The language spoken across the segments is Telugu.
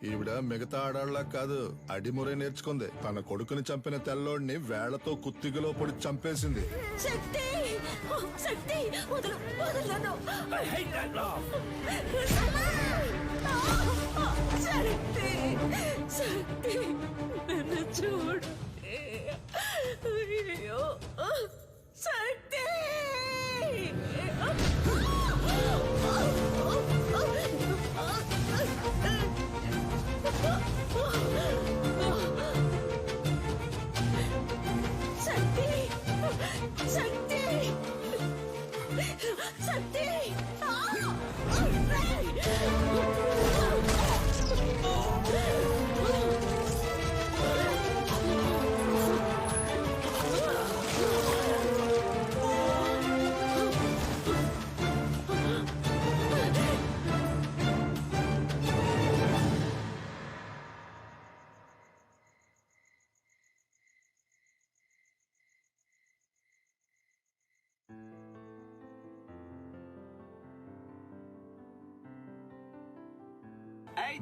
ఈవిడ మిగతా ఆడాళ్ళ కాదు, అడిమురే నేర్చుకుంది. తన కొడుకుని చంపిన తెల్లోడిని వేళ్లతో కుత్తిగలో పొడి చంపేసింది. శక్తి శక్తి వదలు వదలను. శక్తి శక్తి నన్ను చూడు. అయ్యో శక్తి. శక్తి శక్తి శక్తి.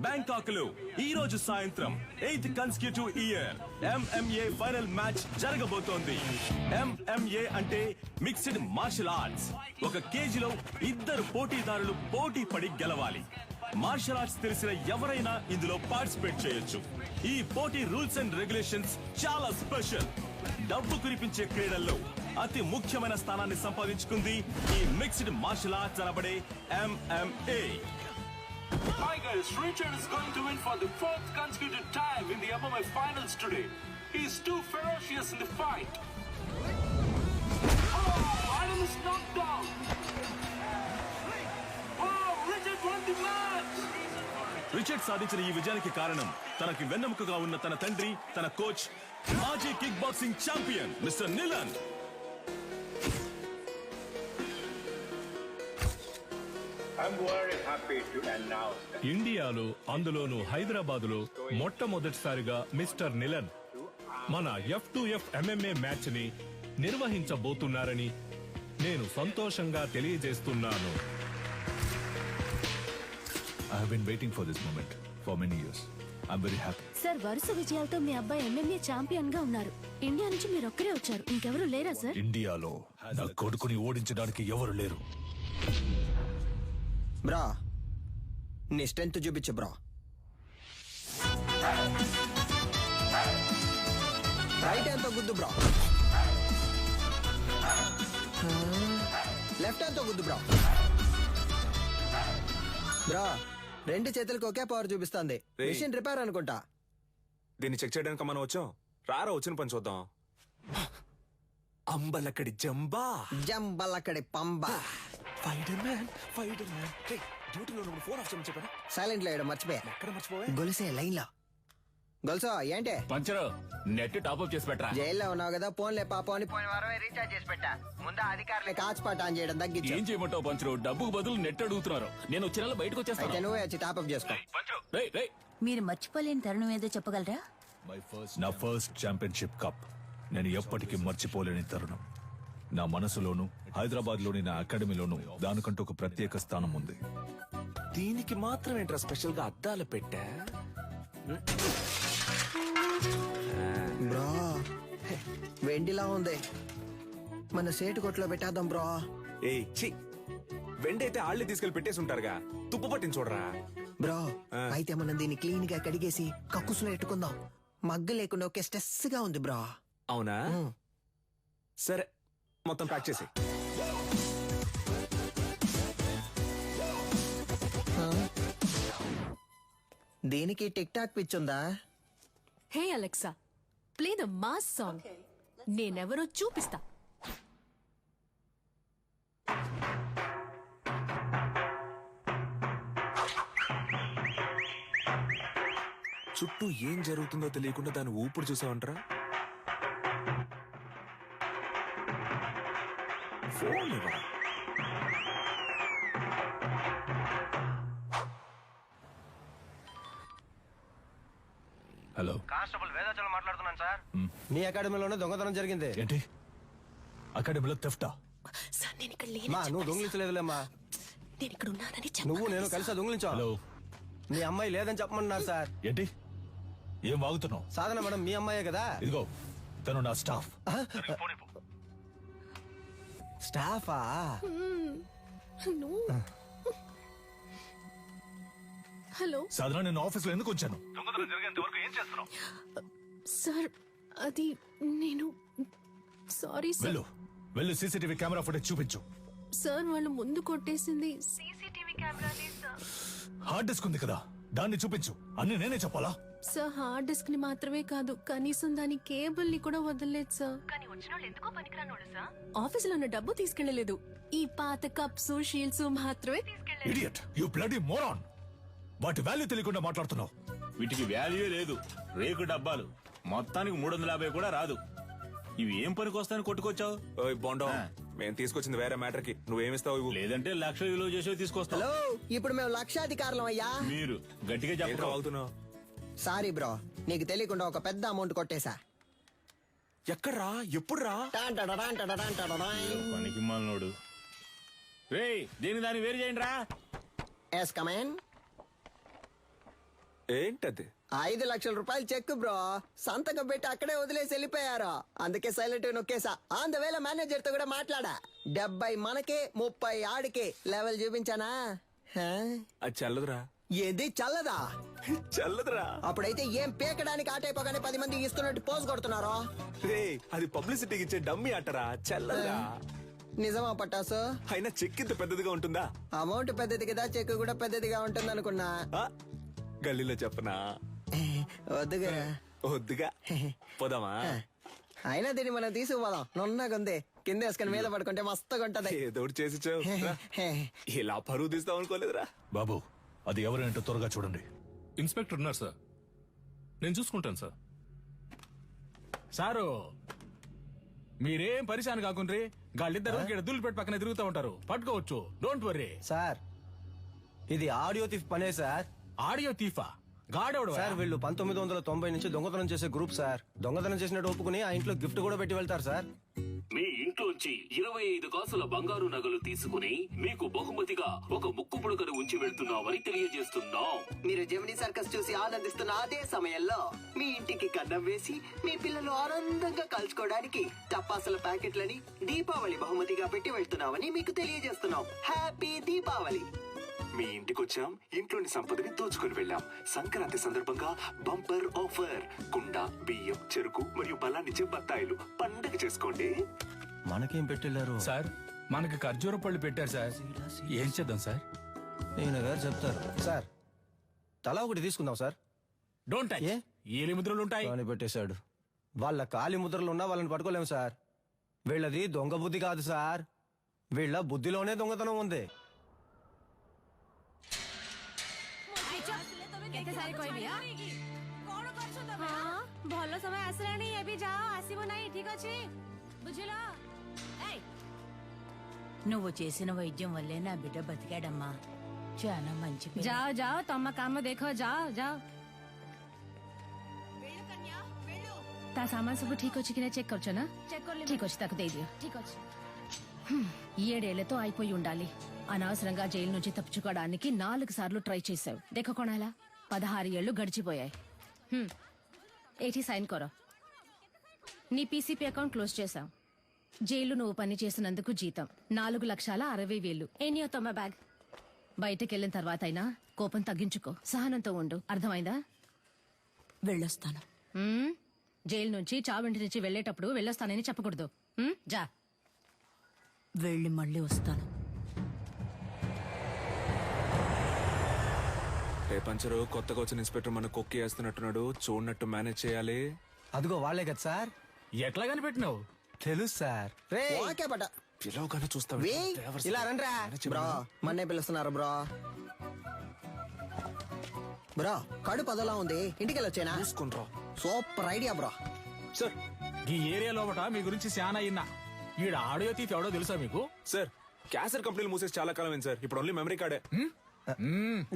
బ్యాంకాక్ లో ఈ రోజు సాయంత్రం 8th consecutive year MMA final match జరగబోతోంది. MMA అంటే మిక్స్డ్ మార్షల్ ఆర్ట్స్. ఒక కేజీలో ఇద్దరు పోటీదారులు పోటీ పడి గెలవాలి. మార్షల్ ఆర్ట్స్ తెలిసిన ఎవరైనా ఇందులో పార్టిసిపేట్ చేయొచ్చు. ఈ పోటీ రూల్స్ అండ్ రెగ్యులేషన్స్ చాలా స్పెషల్. డబ్బు కురిపించే క్రీడల్లో అతి ముఖ్యమైన స్థానాన్ని సంపాదించుకుంది ఈ మిక్స్డ్ మార్షల్ ఆర్ట్స్ అనబడే MMA. Tigers, Richard is going to win for the 4th consecutive time in the MMA finals today. He is too ferocious in the fight. Oh, Adam is knocked down. Oh, Richard won the match. Richard సాధించిన ఈ విజయానికి కారణం తనకి వెన్నెముకగా ఉన్న తన తండ్రి, తన కోచ్, మాజీ kick boxing champion mister నిలన్. I'm very happy to announce that ఇండియాలో అందులోనూ హైదరాబాదులో మొట్టమొదటిసారిగా మిస్టర్ నిలన్ మన F2F MMA మ్యాచ్ ని నిర్వహించబోతున్నారని నేను సంతోషంగా తెలియజేస్తున్నాను. I have been waiting for this moment for many years. I'm very happy. Sir, వరుస విజయాలతో మీ అబ్బాయి MMA ఛాంపియన్ గా ఉన్నారు. ఇండియా నుంచి మీరు ఒక్కరే వచ్చారు, ఇంకెవరు లేరా సార్? ఇండియాలో నా కొడుకుని ఓడించడానికి ఎవరు లేరు. బ్రా, నీ స్ట్రెంత్ చూపించు బ్రా. రైట్ హ్యాండ్ తో గుద్దు బ్రా. లెఫ్ట్ హ్యాండ్ తో గుద్దు బ్రా. బ్రా, రెండు చేతులకు ఒకే పవర్ చూపిస్తుంది. మిషన్ రిపేర్ అనుకుంటా. దీన్ని చెక్ చేయడానికి మనం వచ్చాం. రారా వచ్చిన పని చూద్దాం. అంబలక్కడి జంబా, జంబలక్కడి పంబ. డ్యూటీలో ఫోన్ ఆఫ్ చేయమని చెప్పాను. సైలెంట్ లో వేయడం మర్చిపోయా. ఎక్కడ మర్చిపోయా? గొలుసే లైన్ లో. గొలుసో ఏంటే పంచరు నెట్ టాప్అప్ చేసి పెట్టరా. జైల్లో ఉన్నావు కదా, ఫోన్లే పాపం అని పోయిన వారమే రీఛార్జ్ చేసి పెట్టా. ముందు అధికారులే కాచిపాట ఆన్ చేయడం తగ్గించు. ఏం చేయమంటావు పంచరు? డబ్బుకు బదులు నెట్ అడుగుతున్నారు. నేను వచ్చే నెల బయటకు అయితే వచ్చేస్తాను. నువ్వే వచ్చి టాప్అప్ చేసుకో. మీరు మర్చిపోలేని తరుణం ఏదో చెప్పగలరా? నా ఫస్ట్ ఛాంపియన్షిప్ కప్ నేను ఎప్పటికీ మర్చిపోలేని తరుణం. నా మనసులోను, హైదరాబాద్ లోని నా అకాడమీలోను దానికంటూ ఒక ప్రత్యేక స్థానం ఉంది. దీనికి మాత్రం ఏంట్రా స్పెషల్ గా అద్దాలు పెట్టా? బ్రో, వెండిలా ఉంది. మన సేటు కొట్లో పెట్టేద్దాం బ్రో. ఏయ్ ఛీ, వెండైతే ఆళ్ళే తీసుకెళ్లి పెట్టేసి ఉంటారుగా. తుప్పు పట్టింది చూడరా. బ్రో, అయితే మనం దీన్ని క్లీన్ గా కడిగేసి కక్కుసులో పెట్టుకుందాం. మగ్గ లేకుండా ఒకే స్ట్రెస్ గా ఉంది బ్రో. అవునా? సరే, మొత్తం ప్యాక్ చేసి. దీనికి టిక్ టాక్ పిచ్చుందా? Hey Alexa, play the mass song. నేనెవరో చూపిస్తా. చుట్టూ ఏం జరుగుతుందో తెలియకుండా దాన్ని ఊపిరి చూసావంటరా. ఫోన్ ఇవ్వరా. హలో, కానిస్టేబుల్ వేదాచలం మాట్లాడుతున్నాను సార్. మీ అకాడమీలోనే దొంగతనం జరిగింది. ఏంటి? అకాడమీలో థెఫ్టా? సార్, నేను ఇక్కడ మా నువ్వు దొంగిలించలేదులేమ్మా. నేను ఇక్కడ ఉన్నానని నువ్వు నేను కలిసి దొంగిలించావు. హలో, మీ అమ్మాయి లేదని చెప్పమన్నారు సార్. ఏంటి ఏం వాగుతున్నావు? సాధన మేడం మీ అమ్మాయే కదా. ఇదిగో తను నా స్టాఫ్. స్టాఫా? హలో సాధారణ నేను ఆఫీస్ లో ఎందుకు వచ్చాను? సార్, అది నేను సారీ సార్. వెళ్ళు వెళ్ళు సీసీటీవీ కెమెరా ఫుటేజ్ చూపించు. సార్ వాళ్ళు ముందు కొట్టేసింది హార్డ్ డిస్క్ ఉంది కదా, దాన్ని చూపించు. అన్ని నేనే చెప్పాలా? సార్ హార్డ్ డిస్క్ ని మాత్రమే కాదు, కనీసం దాని కేబుల్ ని కూడా వదలలేదు సార్. ఆఫీసులో ఉన్న డబ్బు తీసుకెళ్లలేదు, ఈ పాత కప్స్ షీల్డ్స్ మాత్రమే తీసుకెళ్లేదు. Idiot, you bloody moron. వాటి వాల్యూ తెలియకుండా మాట్లాడుతున్నావు. వీటికి వాల్యూ లేదు, రేకు డబ్బాలు. మొత్తానికి 350 కూడా రాదు. ఇవి ఏం పనికి వస్తాయని కొట్టుకొచ్చావు? ఓయ్ బోండం, మేము తీసుకొచ్చింది వేరే మ్యాటర్ కి, నువ్వేమిస్తావు ఇవ్వు. లేదంటే 1,00,000 విలువ చేసేవి తీసుకొస్తావు. హలో, ఇప్పుడు మేము లక్షాధికారులం అయ్యా. మీరు గట్టిగా ఏం చెప్పరు. అవుతున్నావు? సారీ బ్రో, నీకు తెలియకుండా ఒక పెద్ద అమౌంట్ కొట్టేశా. ఎక్కడ్రా? ఎప్పుడురా? పనికి మాలినోడు. రేయ్, దీని దాన్ని వేరు చేయండి రా. Yes come on. ఏంటది? 5 లక్షల రూపాయలు చెక్ బ్రో, సంతకం పెట్టి అక్కడే వదిలేసి వెళ్ళిపోయారు. అందుకే సైలెంట్ నొక్కేసా. ఆన్ ద వేళ మేనేజర్ తో కూడా మాట్లాడా. 70 మనకే 30 ఆడికే లెవెల్ చూపించానా? హా? అది చల్లదురా. ఏది చల్లదా? చల్లదురా. అప్పుడైతే ఏం పీకడానికి ఆటైపోగానే 10 మంది ఇస్తున్నట్టు పోజ్ కొడుతున్నారో. రే, అది పబ్లిసిటీకి ఇచ్చే డమ్మి ఆటరా, చల్లదురా. నిజమా పట్టాసు? అయినా చెక్ ఇంత పెద్దదిగా ఉంటుందా? అమౌంట్ పెద్దది కదా, చెక్ కూడా పెద్దదిగా ఉంటుంది అనుకున్నా. ఆ, గల్లీలో చెప్పనా? వద్దుగా. వద్దుగా, పోదామా? అయినా దీన్ని మనం తీసుకుపోదాం. నున్నగుంది, కింద వేసుకుని మీద పడుకుంటే మస్తుగా ఉంటది. ఏదో ఒకటి చేసి చావు. రా. ఇలా పరువు తీస్తాం అనుకోలేదురా. బాబు, అది ఎవరేంటో త్వరగా చూడండి. ఇన్స్పెక్టర్ ఉన్నారు సార్, నేను చూసుకుంటాను సార్. సారు, మీరేం పరిశాన్ కాకుండ్రి. గాళ్ళిద్దరు ఇక్కడ దుల్లిపెట్టి పక్కన తిరుగుతూ ఉంటారు, పట్టుకోవచ్చు. డోంట్ వర్రీ సార్, ఇది ఆడియో థీఫ్ పనే సార్. ఆడియో తీఫా? గాడెవడు సార్ వీళ్ళు 1990 నుంచి దొంగతనం చేసే గ్రూప్ సార్. దొంగతనం చేసినట్టు ఒప్పుకుని ఆ ఇంట్లో గిఫ్ట్ కూడా పెట్టి వెళ్తారు సార్. మీ ఇంట్లోంచి 25 కాసుల బంగారు నగలు తీసుకుని మీకు బహుమతిగా ఒక ముక్కు పుడకను ఉంచి వెళ్తున్నామని తెలియజేస్తున్నాం. మీరు జెమినీ సర్కస్ చూసి ఆనందిస్తున్న అదే సమయంలో మీ ఇంటికి కన్నం వేసి మీ పిల్లలు ఆనందంగా కలుసుకోవడానికి టపాసుల ప్యాకెట్లని దీపావళి బహుమతిగా పెట్టి వెళ్తున్నామని మీకు తెలియజేస్తున్నాం. హ్యాపీ దీపావళి. మీ ఇంటికి వచ్చాం, ఇంట్లోని సంపదని దోచుకుని వెళ్ళాం. సంక్రాంతి సందర్భంగా బంపర్ ఆఫర్. కుండ, బియ్యం, చెరుకు మరియు బలాన్నిచ్చే బత్తాయిలు. పండగ చేసుకోండి. మనకేం పెట్టెళ్ళారు సార్? మనకి ఖర్జూర పళ్ళు పెట్టారు సార్. ఏం చేద్దాం సార్? నేను గారు చెప్తారు సార్. తలా ఒకటి తీసుకుందాం సార్. Don't touch. ఏ? ఏలి ముద్రలు ఉంటాయి. అని పెట్టేశాడు. వాళ్ళ కాలి ముద్రలు ఉన్నా వాళ్ళని పట్టుకోలేము సార్. వీళ్ళది దొంగ బుద్ధి కాదు సార్, వీళ్ళ బుద్ధిలోనే దొంగతనం ఉంది. ଭଲ ସମୟ ଆସିଲାଣି, ଏବେ ଯାଅ, ଆସିବ ନାହିଁ, ଠିକ ଅଛି? ବୁଝିଲ? నువ్వు చేసిన వైద్యం వల్లే నా బిడ్డ బతికాడమ్మా. చాలా మంచి పిల్ల. ଯାଅ ଯାଅ, ତମ କାମ ଦେଖ, ଯାଅ ଯାଅ। ତା ସାମାନ ସବୁ ଠିକ ଅଛି କି ନା చెక్ କରୁଛ ନା? ଠିକ ଅଛି, ତାକୁ ଦେଇଦିଅ. ଠିକ ଅଛି. 7 ఏళ్లతో అయిపోయి ఉండాలి. అనవసరంగా జైలు నుంచి తప్పించుకోవడానికి 4 సార్లు ట్రై చేశావు. దేఖ కొనాలా? 16 ఏళ్లు గడిచిపోయాయి. ఏటి సైన్ కొర. నీ పీసీపీ అకౌంట్ క్లోజ్ చేశాం. జైలు నువ్వు పని చేసినందుకు జీతం 4,60,000. ఎనియో తొమ్మ బ్యాగ్. బయటకెళ్ళిన తర్వాత అయినా కోపం తగ్గించుకో, సహనంతో ఉండు. అర్థమైందా? వెళ్ళొస్తాను. జైలు నుంచి చావింటి నుంచి వెళ్లేటప్పుడు వెళ్ళొస్తానని చెప్పకూడదు. జా. వెళ్ళి మళ్ళీ వస్తాను. రే పంచరు, కొత్తగా వచ్చిన ఇన్స్పెక్టర్ మన కొక్కి వేస్తున్నట్టున్నాడు. చూడనట్టు మేనేజ్ చేయాలి. అదిగో వాళ్ళే కదా సార్. ఎట్లా కనిపెట్టినావు? తెలుసు సార్. ఓకే బట. పిలవగానే చూస్తావు. ఇలా రండ్రా బ్రో, మన్నే పిలుస్తున్నారు బ్రో. బ్రో, కడుపు అదలా ఉంది, ఇంటికి వెళ్ళొచ్చేనా? చూసుకుంట్రా. Super idea bro. సార్, ఈ ఏరియా లోపట మీ గురించి చాలా అయినా. ఈడ ఆడియో తీసి ఎవడో తెలుసా మీకు? సార్, క్యాసర్ కంపెనీలు మూసేసి చాలా కాలం అయింది సార్. ఇప్పుడు ఓన్లీ మెమరీ కార్డే.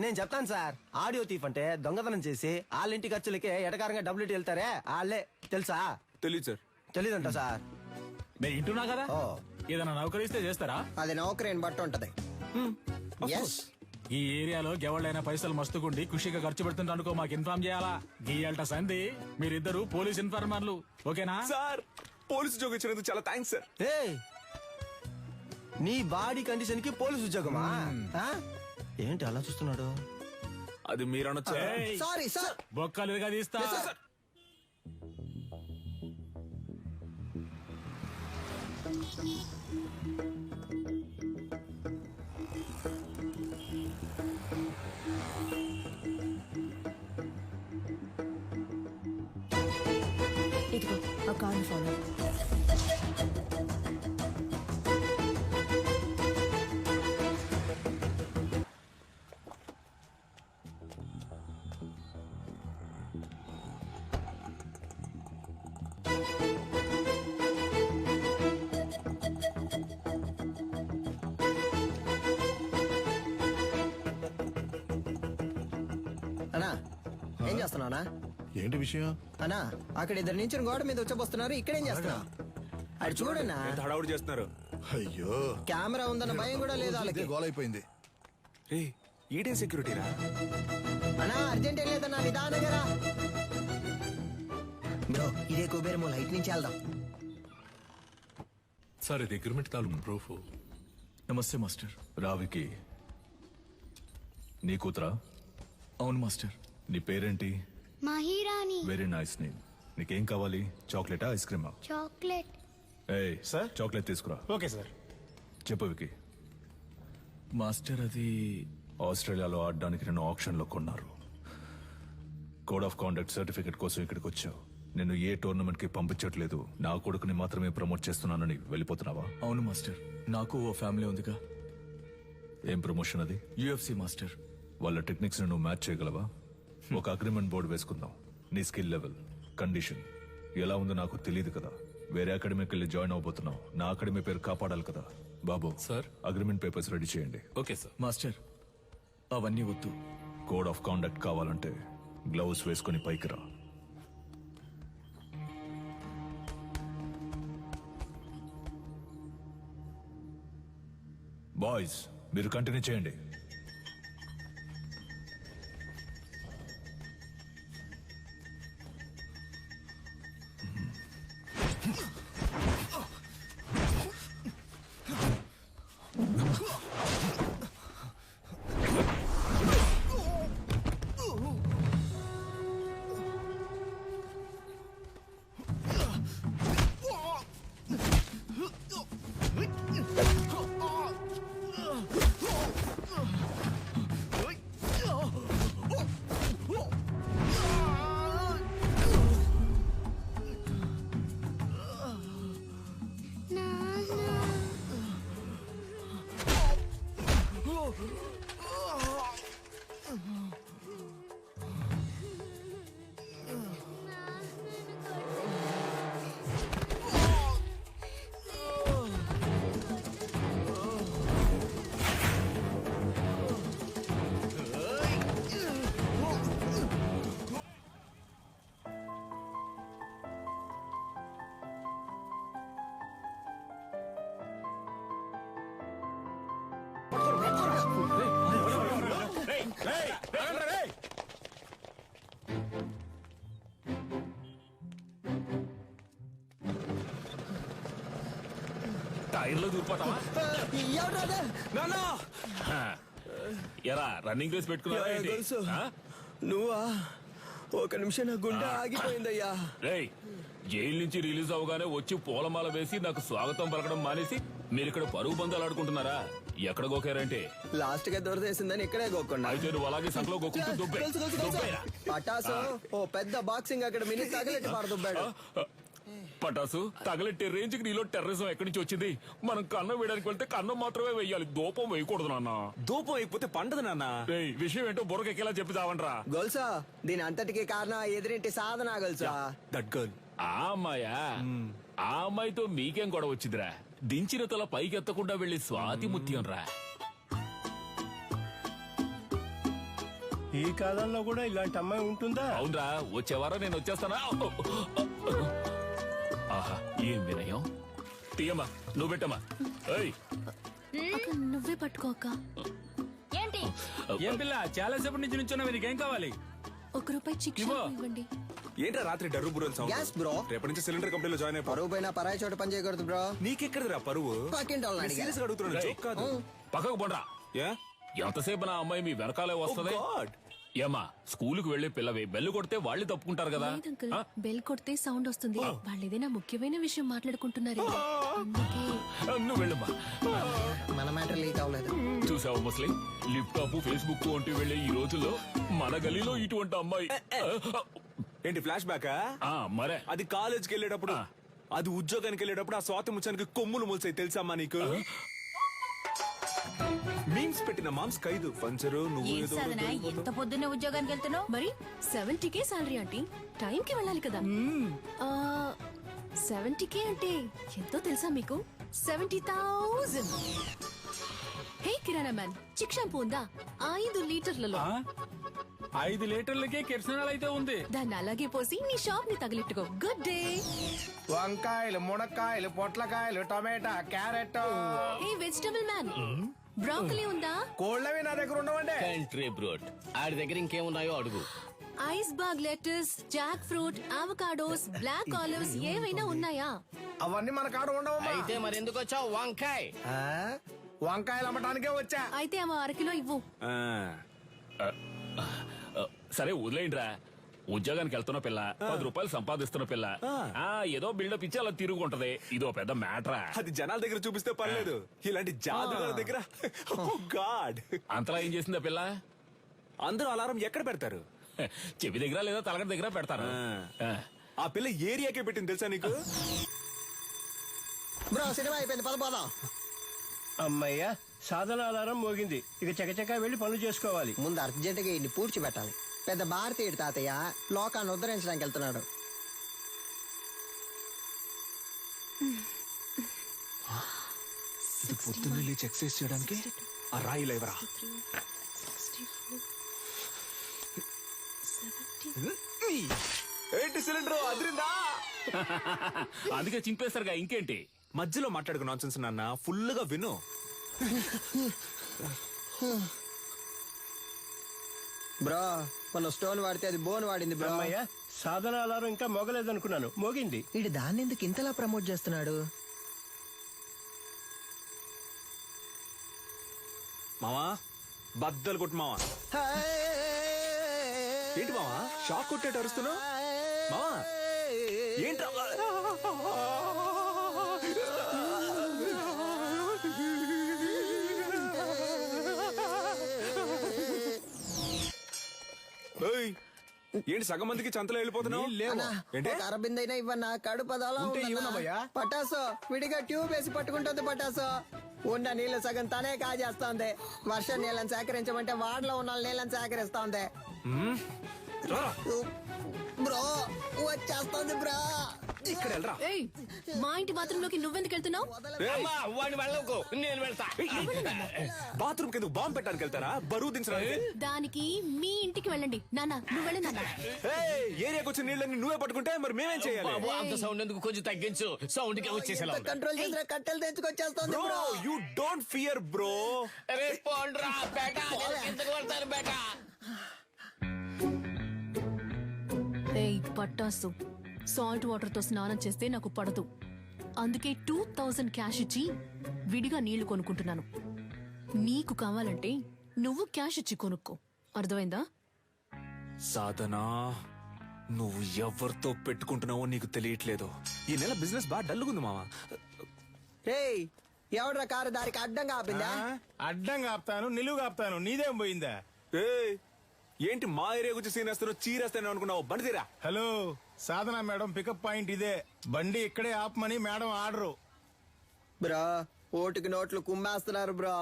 నేను చెప్తాను సార్. ఆడియో తీఫ్ అంటే దొంగతనం చేసి వాళ్ళ ఇంటి ఖర్చులకే ఎటకారంగా డబ్బులు ఇట్టి వెళ్తారే వాళ్ళే. తెలుసా? తెలియదు సార్. తెలీదంట సార్. నేను ఇంటున్నా కదా, ఏదైనా నౌకరిస్తే చేస్తారా? అది నౌకరీని బట్టి ఉంటది. ఈ ఏరియాలో ఎవళ్ళైనా పైసలు మస్తుకుండి ఖుషిగా ఖర్చు పెడుతుంటే అనుకో మాకు ఇన్ఫార్మ్ చేయాలా గీయాలట సంధి మీరిద్దరు పోలీస్ ఇన్ఫార్మర్లు ఓకేనా సార్ పోలీసు ఉద్యోగం ఇచ్చినందుకు చాలా థ్యాంక్స్ సార్. ఏయ్, నీ బాడీ కండిషన్ కి పోలీస్ ఉద్యోగమా? ఆ? ఏంటి అలా చూస్తున్నాడు? అది మీరనొచ్చా? Sorry sir. బొక్కలుగా తీస్తా. ఇదిగో ఆ కార్ని ఫాలో. అన్నా ఏం చేస్తున్నావునా? ఏంటి విషయం? అన్నా అక్కడ ఇద్దరు నుంచి గోడ మీద వచ్చబోస్తున్నారు. ఇక్కడేం చేస్తున్నావు? అది చూడన్నా, హడావుడి చేస్తున్నారు. అయ్యో, కెమెరా ఉందన్న భయం కూడా లేదు వాళ్ళకి. గోలైపోయింది. రే ఈడే సెక్యూరిటీరా? అన్నా అర్జెంట్ ఏం లేదన్నా, నిదానంగా రా. బ్రో ఇదే కుబేరము, లైట్ నుంచి వెళ్దాం. సార్ ఇది అగ్రిమెంట్ తాలూకు ప్రూఫ్. నమస్తే మాస్టర్. రావికి నీ కూతురా? అవును మాస్టర్. నీ పేరేంటి? మహిరాణి. Very nice name. నీకేం కావాలి? చాక్లెటా, ఐస్ క్రీమా? చాక్లెట్. ఏయ్ సార్, చాక్లెట్ తీసుకురా. Okay sir. చెప్పు వికి. మాస్టర్ అది ఆస్ట్రేలియాలో ఆడడానికి నేను ఆప్షన్లో కొన్నారు. కోడ్ ఆఫ్ కాండక్ట్ సర్టిఫికెట్ కోసం ఇక్కడికి వచ్చావు. నేను ఏ టోర్నమెంట్ కి పంపించట్లేదు, నా కొడుకుని మాత్రమే ప్రమోట్ చేస్తున్నానని వెళ్ళిపోతున్నావా? అవును మాస్టర్, నాకు ఓ ఫ్యామిలీ ఉందిగా. ఏం ప్రమోషన్ అది? UFC master. వాళ్ళ టెక్నిక్స్ నువ్వు మ్యాచ్ చేయగలవా? ఒక అగ్రిమెంట్ బోర్డు వేసుకుందాం. నీ స్కిల్ లెవెల్, కండిషన్ ఎలా ఉందో నాకు తెలియదు కదా. వేరే అకాడమీకి వెళ్ళి జాయిన్ అవబోతున్నావు. నా అకాడమీ పేరు కాపాడాలి కదా. బాబు సార్, అగ్రిమెంట్ పేపర్స్ రెడీ చేయండి. Okay sir. మాస్టర్ అవన్నీ వద్దు. కోడ్ ఆఫ్ కాండక్ట్ కావాలంటే గ్లౌస్ వేసుకుని పైకి రా. బాయ్స్ మీరు కంటిన్యూ చేయండి. టైర్లో దూరిపోతావా? ఎరా రన్నింగ్ రేస్ పెట్టుకున్నావా? నువ్వా? ఒక నిమిషం నా గుండె ఆగిపోయిందయ్యా. రేయ్, జైలు నుంచి రిలీజ్ అవగానే వచ్చి పూలమాల వేసి నాకు స్వాగతం పలకడం మానేసి మీరు ఇక్కడ పరుగు బంధాలు ఆడుకుంటున్నారా? ఎక్కడ గోకారంటే లాస్ట్ గా దొరదేసిందని ఇక్కడే గోకుండా. అయితే నువ్వు అలాగే సంకలో గోకుంటూ దుబ్బేరా. పటాసు ఓ పెద్ద బాక్సింగ్ అకాడమీని తగలెట్టి పారదుబ్బాడు. పటాసు తగలెట్టే రేంజ్ కి నీలో టెర్రరిజం ఎక్కడి నుంచి వచ్చింది? మనం కన్నం వేయడానికి వెళ్తే కన్నం మాత్రమే వేయాలి, దూపం వేయకూడదు నాన్న. దూపం వేయకపోతే పండదు నాన్న. విషయం ఏంటో బుర్రకెక్కేలా చెప్పి చావండ్రా. గొలుసా దీని అంతటికి కారణం ఎదురింటి సాధన గొలుసా. That girl. ఆ అమ్మాయా? ఆ అమ్మాయితో మీకేం గొడవ వచ్చిందిరా? దించిన తల పైకెత్తకుండా వెళ్లి స్వాతి ముత్యం రా. ఈ కాలంలో కూడా ఇలాంటి అమ్మాయి ఉంటుందా? అవునరా, వచ్చేవారం నేను వచ్చేస్తానా? ఆహా, ఏం వినయం. తీయమ్మా, నువ్వు పెట్టమ్మా. నువ్వే పట్టుకోక. ఏంటి ఆంటీ ఏం పిల్ల చాలా సేపటి నుంచి నుంచున్నావు, నీకేం కావాలి? ₹1 చిక్ ఇవ్వు. షాంపూ ఇవ్వండి. ఏంట్రా రాత్రి డర్రు బుర్రని సౌండ్? Gas bro. రేపటి నుంచి సిలిండర్ కంపెనీలో జాయిన్ అయిపో. పరువు పైన పరాయి చోట పని చేయకూడదు బ్రో. నీకెక్కడరా పరువు? పక్కింటి వాళ్ళని అడిగా. సీరియస్ గా అడుగుతున్నాను, జోక్ కాదు. పక్కకు పోండ్రా. ఏ? ఎంతసేపు నా అమ్మాయి మీ వెనకాలే వస్తది? Oh God. ఏమా స్కూలుకు వెళ్లే పిల్లవి, బెల్లు కొడితే వాళ్ళు తప్పుకుంటారు కదా. లేదు అంకుల్, బెల్ కొడితే సౌండ్ వస్తుంది. వాళ్ళు ఏదైనా ముఖ్యమైన విషయం మాట్లాడుకుంటున్నారు, అందుకే. నువ్వు వెళ్ళమ్మా. మన మ్యాటర్ లీక్ అవ్వలేదు. చూసావు ముస్లిం, లిప్టాప్ ఫేస్బుక్ వంటి వెళ్లే ఈ రోజుల్లో మన గలీలో ఇటువంటి అమ్మాయి. ఏంటి ఫ్లాష్ బ్యాకా? మరే అది కాలేజ్కి వెళ్ళేటప్పుడు, అది ఉద్యోగానికి వెళ్ళేటప్పుడు ఆ స్వాతి ముచ్చానికి కొమ్ములు మొలిసాయి తెలుసమ్మా నీకు? మీమ్స్ పెట్టిన మామ్స్ ఖైదు పంచరు. నువ్వు ఏం ఏదో సాధన ఎంత పొద్దున్నే ఉద్యోగానికి వెళ్తున్నావు? మరి 70K సాలరీ ఆంటీ, టైంకి వెళ్ళాలి కదా. 70K అంటే ఎంతో తెలుసా మీకు? 70,000. హే కిరాణా మ్యాన్, చిక్ షాంపూ ఉందా? 5 లీటర్లలో. 5 లీటర్లకే కిరసనాలు అయితే ఉంది. దాన్ని అలాగే పోసి నీ షాప్ ని తగిలిట్టుకో. Good day. వంకాయలు, మునక్కాయలు, పొట్లకాయలు, టమాటా, carrot. Hey vegetable man, broccoli ఉందా? కోళ్ళవి నా దగ్గర ఉండవండి. కంట్రీ బ్రోడ్, ఆడి దగ్గర ఇంకేమున్నాయో అడుగు. Iceberg lettuce, jackfruit, avocados, black olives ఏవైనా ఉన్నాయా? అవన్నీ మన కాడ ఉండవమ్మా. అయితే మరి ఎందుకు వచ్చావు? వంకాయ. వంకాయలు అమ్మటానికే వచ్చా. అయితే అమ్మ 1 కిలో ఇవ్వు. సరే వదిలేయండిరా. ఉద్యోగానికి వెళ్తున్న పిల్ల, ₹10 సంపాదిస్తున్న పిల్ల, ఏదో బిల్డప్ ఇచ్చి అలా తిరుగుంటది. ఇదో పెద్ద మ్యాటరా? అది జనాల దగ్గర చూపిస్తే పర్లేదు, ఇలాంటి జాదుగారి దగ్గర గాడ్. అంతలా ఏం చేసిందా పిల్ల? అందరూ అలారం ఎక్కడ పెడతారు? చెవి దగ్గర లేదా తలగడ దగ్గర పెడతారు. ఆ పిల్ల ఏరియాకే పెట్టింది తెలుసా నీకు? బ్రో సినిమా అయిపోయింది, పదపోదాం. అమ్మయ్యా, సాధన అలారం మోగింది. ఇక చకచకా వెళ్లి పనులు చేసుకోవాలి. ముందు అర్జెంటుగా ఇన్ని పూడ్చిపెట్టాలి. పెద్ద భారతీయుడు తాతయ్య లోకాన్ని ఉద్ధరించడానికి వెళ్తున్నాడు. పొద్దున్నే లేచి ఎక్సర్సైజ్ చేయడానికి ఆ రాయి లేవరా? ఏంటి సిలిండర్ అదిరిందా? అందుకే చింపేస్తారుగా, ఇంకేంటి? మధ్యలో మాట్లాడుకు నాన్సెన్స్ నాన్న, ఫుల్ గా విను. బ్రో మన స్టోన్ వాడితే అది బోన్ వాడింది బ్రో. అమ్మయ్యా, సాధన అలారం ఇంకా మోగలేదనుకున్నాను, మోగింది. ఇటు దాన్ని ఎందుకు ఇంతలా ప్రమోట్ చేస్తున్నాడు? మావా బద్దలు కొట్టు మావా. ఏంటి మావా షాక్ కొట్టేట అరుస్తున్నావు? మావా ఏంట్రా? ఏంటి సగం మందికి చంతలో వెళ్ళిపోతున్నావు? అరబిందైనా ఇవ్వన్నా, కడుపదలా పటాసు విడిగా ట్యూబ్ వేసి పట్టుకుంటుంది. పటాసు ఉన్న నీళ్లు సగం తనే కాజేస్తోంది. వర్షం నీళ్ళని సేకరించమంటే వాడలో ఉన్న నీళ్ళని సేకరిస్తోంది. బ్రో వచ్చేస్తోంది బ్రో. ఇక్కడ వెళ్ళరా. ఏయ్, మా ఇంటి బాత్రూమ్ లోకి నువ్వెందుకు వెళ్తున్నావు? నేను వెళ్తా. బాత్రూమ్ కింద బాంబు పెట్టడానికి వెళ్తారా? బరువు దించడానికి? దానికి మీ ఇంటికి వెళ్ళండి. నాన్న నువ్వు వెళ్ళి నాన్న. ఏరియాకి వచ్చిన నీళ్ళని నువ్వే పట్టుకుంటే మరి మేమేం చేయాలి? అంత సౌండ్ ఎందుకు? కొంచెం తగ్గించు. సౌండ్ కి వచ్చేసేలా కంట్రోల్ చేసిన కట్టెలు తెచ్చుకొచ్చేస్తోంది bro. You don't fear bro. పోండ్రా బేటా, ఎందుకు వెళ్తారు బేటా? ఏయ్ పట్టాసు, సాల్ట్ వాటర్ తో స్నానం చేస్తే నాకు పడదు. అందుకే 2000 క్యాష్ ఇచ్చి విడిగా నీళ్లు కొనుక్కుంటున్నాను. నీకు కావాలంటే నువ్వు క్యాష్ ఇచ్చి కొనుక్కో, అర్థమైందా? సాధనా, నువ్వు ఎవరితో పెట్టుకుంటున్నావో నీకు తెలియట్లేదు. ఈ నెల బిజినెస్ బాగా డల్లుగుంది మావా. ఏయ్ ఎవడ్రా కారు దారికి అడ్డంగా ఆపిందా? అడ్డంగా ఆపుతాను, నిలువుగా ఆపుతాను, నీదేం పోయిందా? ఏంటి మా ఏరియా గురించి సీనేస్తానో చీరేస్తాను అనుకున్నావు? బండి తీరా. హలో, సాధన మేడం పికప్ పాయింట్ ఇదే. బండి ఇక్కడే ఆపమని మేడం ఆర్డరు. బ్రో ఓటుకి నోట్లు కుమ్మేస్తున్నారు బ్రో.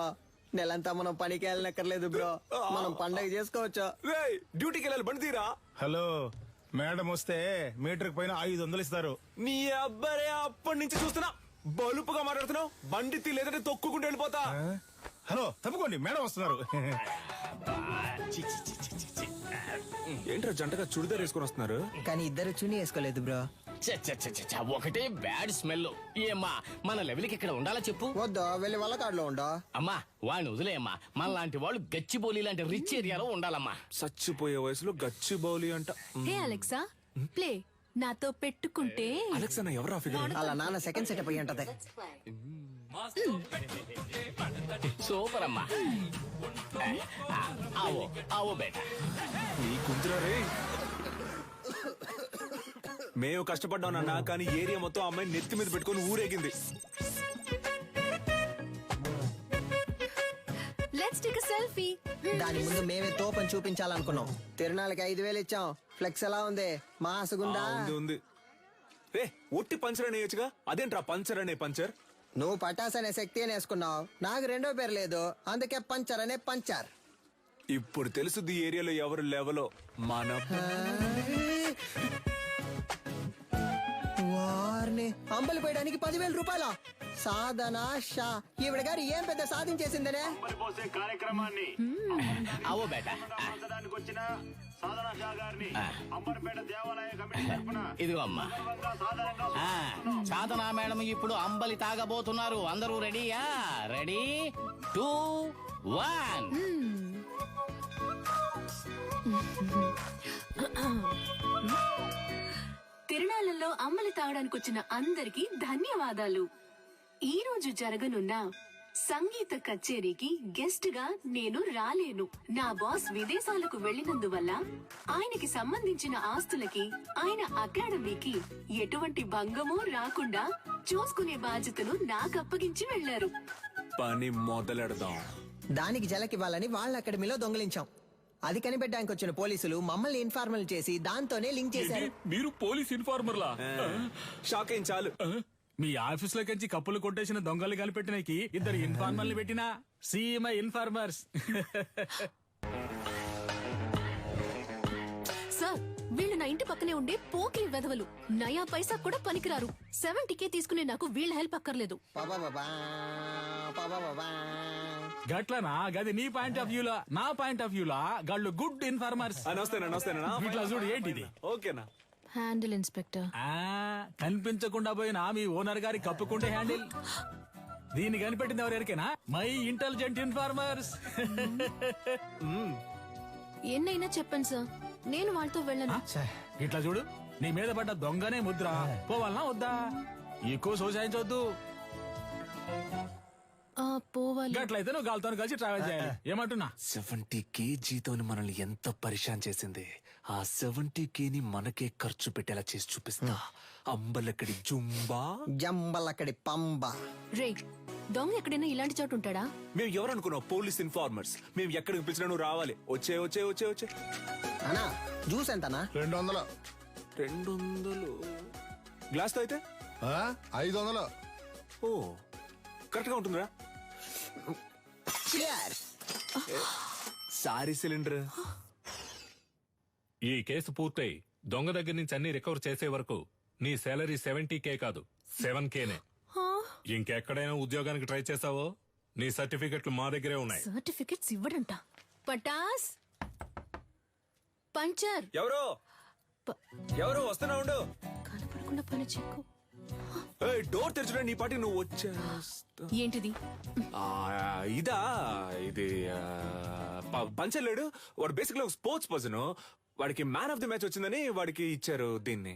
నెలంతా మనం పనికి వెళ్ళనక్కర్లేదు బ్రో, మనం పండగ చేసుకోవచ్చు. డ్యూటీకి వెళ్ళాలి, బండి తీరా. హలో, మేడం వస్తే మీటర్ పైన 500 ఇస్తారు. నీ అబ్బారే అప్పటి నుంచి చూస్తున్నా బలుపుగా మాట్లాడుతున్నావు. బండి తీ లేదంటే తొక్కుకుంటూ వెళ్ళిపోతా. హలో తప్పుకోండి, మేడం వస్తున్నారు. ఏంట్రా జంటగా చుడిదార్ వేసుకొని వస్తున్నారు? కానీ ఇద్దరు చున్నీ వేసుకోలేదు బ్రో. ఒకటే బ్యాడ్ స్మెల్. ఏమ్మా మన లెవెల్కి ఇక్కడ ఉండాలా చెప్పు. వద్దు, వెళ్ళి వాళ్ళ కాడులో ఉండో. అమ్మా వాడిని వదిలేయమ్మా. మన లాంటి వాళ్ళు గచ్చిబౌలి లాంటి రిచ్ ఏరియాలో ఉండాలమ్మా. చచ్చిపోయే వయసులో గచ్చి బౌలి అంట. హే అలెక్సా, ప్లే. నాతో పెట్టుకుంటే అలెక్సా నా ఎవరా ఫిగర్? అలా నాన్న సెకండ్ సెటప్ అయ్యి ఉంటది. సూపర్ అమ్మా. ఆవో ఆవో బేటా. నీ కుంతురా రే. మేము కష్టపడ్డాం నాన్న, కానీ ఏరియా మొత్తం అమ్మాయిని నెత్తి మీద పెట్టుకొని ఊరేగింది. Let's take a selfie. దాని ముందు మేమే తోపని చూపించాలనుకున్నాం. తిరునాళ్ళకి 5,000 ఇచ్చాం. ఫ్లెక్స్ ఎలా ఉంది? మాసుగుందా? ఉంది. రే ఒట్టి పంచర్ అనేయచ్చుగా, అదేంట్రా పంచర్ అనే పంచర్? నువ్వు పటాస్ అనే శక్తి అని వేసుకున్నావు. నాకు రెండో పేరు లేదు, అందుకే పంచర్ అనే పంచర్. ఇప్పుడు తెలుసుది ఏరియాలో ఎవరు లెవలో. మన వారిని అంబలి పోయడానికి 10,000 రూపాయల సాధన షా. ఈవిడ గారు ఏం పెద్ద సాధించేసిందనే. కార్యక్రమాన్ని ఆవో బేటా. వచ్చిన సాధన షా గారిని అంబర్పేట దేవాలయ కమిటీ తరపున ఇదిగో అమ్మా. సాధనా మేడం ఇప్పుడు అంబలి తాగబోతున్నారు. అందరూ రెడీయా? రెడీ 2 1. తిరునాళ్ళలో అమ్మలి తాగడానికి వచ్చిన అందరికీ ధన్యవాదాలు. ఈ రోజు జరగనున్న సంగీత కచేరీకి గెస్ట్ గా నేను రాలేను. నా బాస్ విదేశాలకు వెళ్లినందువల్ల ఆయనకి సంబంధించిన ఆస్తులకి, ఆయన అకాడమీకి ఎటువంటి భంగమూ రాకుండా చూసుకునే బాధ్యతను నాకు అప్పగించి వెళ్లారు. పని మొదలెడదాం. దానికి జలకివ్వాలని వాళ్ళ అకాడమీలో దొంగిలించాం. అది కనిపెట్టడానికి వచ్చిన పోలీసులు మమ్మల్ని ఇన్ఫార్మల్ చేసి దాంతోనే లింక్ చేశారు. మీరు పోలీస్ ఇన్ఫార్మర్లా? షాక్ అయిన చాలు. మీ ఆఫీస్ లో కంచి కప్పులు కొట్టేసిన దొంగలు కనిపెట్టినకి 2 ఇన్ఫార్మర్లు పెట్టినా సీఎంఐ ఇన్ఫార్మర్స్. సార్, వీళ్ళు నా ఇంటి పక్కనే ఉండే పోకిరి వెధవలు. నయా పైసా కూడా పనికిరారు. 70K తీసుకునే నాకు వీళ్ళ హెల్ప్ అక్కర్లేదు. గట్లనా? గది నీ పాయింట్ ఆఫ్ వ్యూలా. నా పాయింట్ ఆఫ్ వ్యూలా గాళ్ళు గుడ్ ఇన్ఫార్మర్స్. నమస్తేనా. ఇట్లా చూడు, ఏంటిది? ఓకేనా? Handle inspector. కనిపించకుండా పోయిన మీ ఓనర్ గారి కప్పుకుంటే హ్యాండిల్. దీన్ని కనిపెట్టింది ఎవరికైనా? My intelligent informers. ఎన్నైనా చెప్పండి సార్, నేను వాళ్ళతో వెళ్ళను. ఇట్లా చూడు, నీ మీద పడ్డ దొంగనే ముద్ర. పోవాలనా వద్దా? ఎక్కువ సోసాయించవద్దు. పోవాలి. గట్లయితే నువ్వు గాలితో కలిసి ట్రావెల్ చేయాలి. ఏమంటున్నా? 70K జీతోని మనల్ని ఎంత పరిశాన్ చేసింది. ఆ 70K ని మనకే ఖర్చు పెట్టేలా చేసి చూపిస్తా. అంబలక్కడి జుంబా, జంబలక్కడి పంబ. రే, దొంగ ఎక్కడైనా ఇలాంటి చోటు ఉంటాడా? మేము ఎవరనుకున్నావు? Police informers. మేము ఎక్కడికి పిలిచినా నువ్వు రావాలి. వచ్చే. అనా జ్యూస్ ఎంతనా? 200. 200 గ్లాస్ తో అయితే 500. ఓ కరెక్ట్ గా ఉంటుందిరా. Sorry cylinder. ఈ కేసు పూర్తయి దొంగ దగ్గర నుంచి అన్ని రికవర్ చేసే వరకు నీ సాలరీ 70K కాదు 7Kనే. ఇంకెక్కడైనా ఉద్యోగానికి ట్రై చేసావో నీ సర్టిఫికెట్లు మా దగ్గరే ఉన్నాయి. సర్టిఫికెట్స్ ఇవ్వడంట. పటాస్ పంచర్. ఎవరో వస్తున్నా ఉండు. కనపడకుండా పని చెక్కు. డోర్ తెరచురా, నీ పాటి నువ్వు వచ్చేస్తా. ఏంటిది? ఇదా? ఇది పంచలేడు. వాడు బేసిక్ గా స్పోర్ట్స్ పర్సన్. వాడికి మ్యాన్ ఆఫ్ ది మ్యాచ్ వచ్చిందని వాడికి ఇచ్చారు దీన్ని.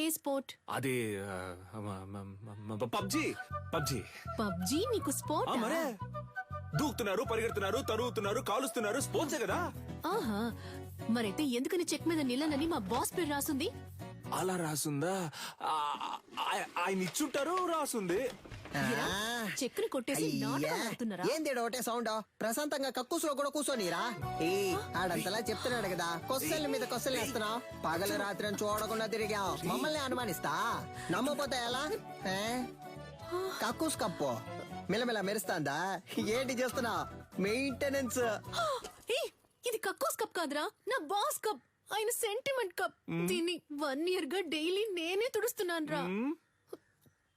ఏ స్పోర్ట్? అది పబ్జీ. పబ్జీ నీకు స్పోర్ట్? మరే దూకుతున్నారు, పరిగెడుతున్నారు, తరుగుతున్నారు, కాలుస్తున్నారు. స్పోర్ట్సే కదా. ఆహా, మరైతే ఎందుకని చెక్ మీద నిలనని మా బాస్ పేరు రాసుంది? అలా రాసుందా? ఆయన ఇచ్చుంటారు, రాసుంది. చెక్కుని కొట్టేసి ఏంది ఒకటే సౌండ్? ప్రశాంతంగా కక్కుసులో కూడా కూర్చోనిరా. ఆడంతలా చెప్తున్నాడు కదా, కొస్సల మీద కొస్సలు వేస్తున్నావు. పగలు రాత్రి చూడకుండా తిరిగాం. మమ్మల్ని అనుమానిస్తా? నమ్మపోతే ఎలా? కక్కుస్ కప్పు మిలమిల మెరుస్తాందా? ఏంటి చేస్తున్నా? మెయింటెనెన్స్. ఇది కక్కోస్ కప్ కాదురా, నా బాస్ కప్. ఆయన సెంటిమెంట్ కప్. దీన్ని 1 year గా డైలీ నేనే తుడుస్తున్నాను రా.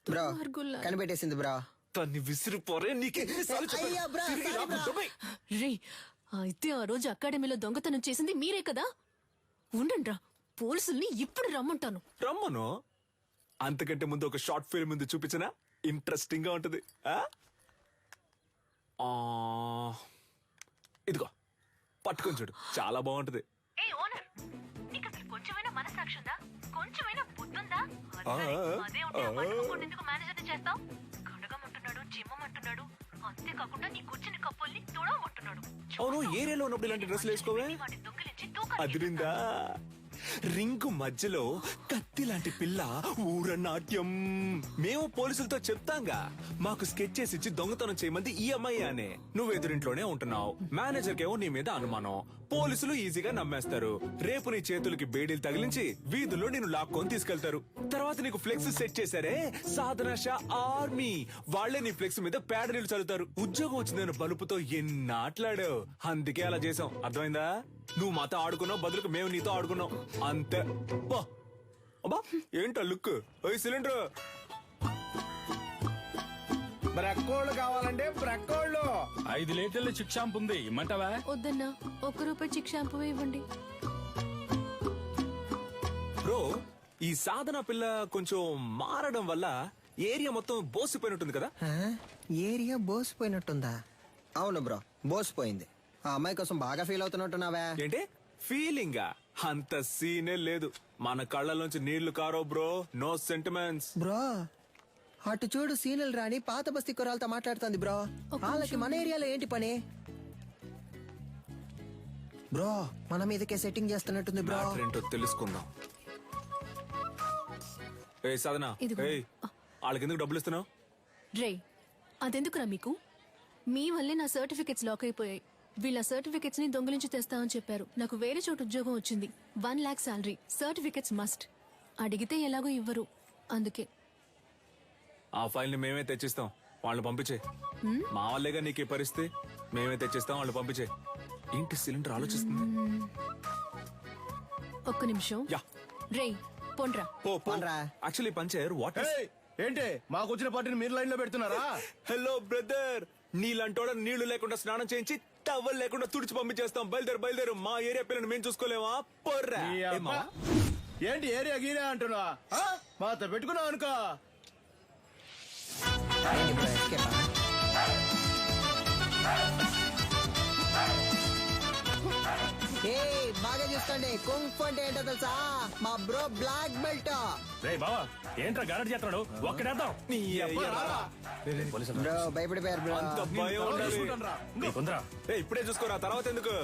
బ్రో కనిపెట్టేసింది బ్రో. దాన్ని విసిరిపోరే నీకెన్నిసార్లు చెప్పాను? అయ్యా, బ్రా, తిరిగి సారీ, రా, బ్రా. దుబాయ్. రే అయితే ఆ రోజు అకాడమీలో దొంగతనం చేసింది మీరే కదా? ఉండండ్రా, పోలీసుల్ని ఇప్పుడు రమ్మంటాను. రమ్మను. అంతకంటే ముందు ఒక షార్ట్ ఫిల్మ్ ముందు చూపించనా? ఇంట్రెస్టింగ్ గా ఉంటది. ఇదిగో పట్టుకొని చూడు, చాలా బాగుంటది. కొంచెమైనా మనసాక్షి ఉందా? కొంచెమైనా బుద్ధుందా? అదే ఉంటే ఆ పట్టుకోకుండా ఎందుకు మేనేజర్ చేస్తావు? కడగమంటున్నాడు, జిమ్మమంటున్నాడు, అంతేకాకుండా నీ కూర్చుని కప్పుల్ని తుడవమంటున్నాడు. అవును, ఏరియాలో ఉన్నప్పుడు ఇలాంటి డ్రెస్సులు వేసుకోవే? అదిరిందా? రింగు మధ్యలో కత్తి లాంటి పిల్ల ఊరనాట్యం. మేము పోలీసులతో చెప్తాంగా, మాకు స్కెచ్ చేసి ఇచ్చి దొంగతనం చేయమంది ఈ అమ్మాయి అనే. నువ్వు ఎదురింట్లోనే ఉంటున్నావు, మేనేజర్ కేమో నీ మీద అనుమానం. పోలీసులు ఈజీగా నమ్మేస్తారు. రేపు నీ చేతులకి బేడీలు తగిలించి వీధుల్లో నిన్ను లాక్కొని తీసుకెళ్తారు. తర్వాత నీకు ఫ్లెక్స్ సెట్ చేశారే, సాధన షా ఆర్మీ, వాళ్లే నీ ఫ్లెక్స్ మీద పేడ నీళ్లు చల్లుతారు. ఉద్యోగం వచ్చిందని బలుపుతో ఎన్నాట్లాడావు, అందుకే అలా చేసాం. అర్థమైందా? నువ్వు మాతో ఆడుకున్నావు, బదులుకు మేము నీతో ఆడుకున్నాం అంతే. అబ్బా ఏంటా లుక్? సిలిండర్ బ్రక్కోళ్ళు కావాలంటే బ్రక్కోళ్ళు. 5 లీటర్ల చిక్ షాంపూ ఉంది, ఇమ్మంటావా? వద్దన్నా, ₹1 చిక్ షాంపూ ఇవ్వండి. బ్రో, ఈ సాధన పిల్ల కొంచెం మారడం వల్ల ఏరియా మొత్తం బోసిపోయినట్టుంది కదా? ఏరియా బోసిపోయినట్టుందా? అవును బ్రో, బోసిపోయింది. ఆ అమ్మాయి కోసం బాగా ఫీల్ అవుతున్నట్టున్నావే. ఏంటి ఫీలింగ్? అంత సీనే లేదు. మన కళ్ళలోంచి నీళ్లు కారో బ్రో. No sentiments bro. అటు చూడు, సీనియల్ రాణి పాత బస్తీ కుర్రాలతో మాట్లాడుతుంది బ్రో. వాళ్ళకి మన ఏరియాలో ఏంటి పని బ్రో? మన మీదకే సెట్టింగ్ చేస్తున్నట్టుంది బ్రో. ఏంటో తెలుసుకుందాం. ఏ సాధన, వాళ్ళకి ఎందుకు డబ్బులు ఇస్తున్నావు? రే, అదెందుకురా మీకు? మీ వల్లే నా సర్టిఫికెట్స్ లాక్ అయిపోయాయి. వీళ్ళ సర్టిఫికెట్స్ ని దొంగిలించి తెస్తామని చెప్పారు. నాకు వేరే చోట ఉద్యోగం వచ్చింది. 1 lakh శాలరీ. Certificates must. అడిగితే ఎలాగో ఇవ్వరు, అందుకే. ఆ ఫైల్ ని మేమే తెచ్చిస్తాం, వాళ్ళు పంపించే. మా వాళ్ళేగా నీకు ఈ పరిస్థితి. మేమే తెచ్చిస్తాం, వాళ్ళు పంపించే. ఏంటి సిలిండర్ ఆలోచిస్తుంది? ఒక్క నిమిషం. రే పొండ్రా. యాక్చువల్లీ పంచర్ వాట్ ఏంటి మాకు వచ్చిన పార్టీని మీరు లైన్ లో పెడుతున్నారా? హలో బ్రదర్, నీళ్ళంటోడ నీళ్లు లేకుండా స్నానం చేయించి టవల్ లేకుండా తుడిచి పంపించేస్తాం. బయలుదేరు. మా ఏరియా పిల్లని మేము చూసుకోలేమా? పొర్రా. ఏంటి ఏరియా గీరియా అంటున్నా? మాతో పెట్టుకున్నావు అనుకో. బాగా చూసుకోండి, కుంఫ్ అంటే ఏంటో తెలుసా? మా బ్రో బ్లాక్ బెల్ట్. రే బావా, ఏంట్రా గారడి చేస్తున్నాడు? ఒక్కడేద్దాం. బ్రో భయపడిపోయారు బ్రో. అంత భయం ఉండాలి. ఇప్పుడే చూసుకోరా, తర్వాత ఎందుకు?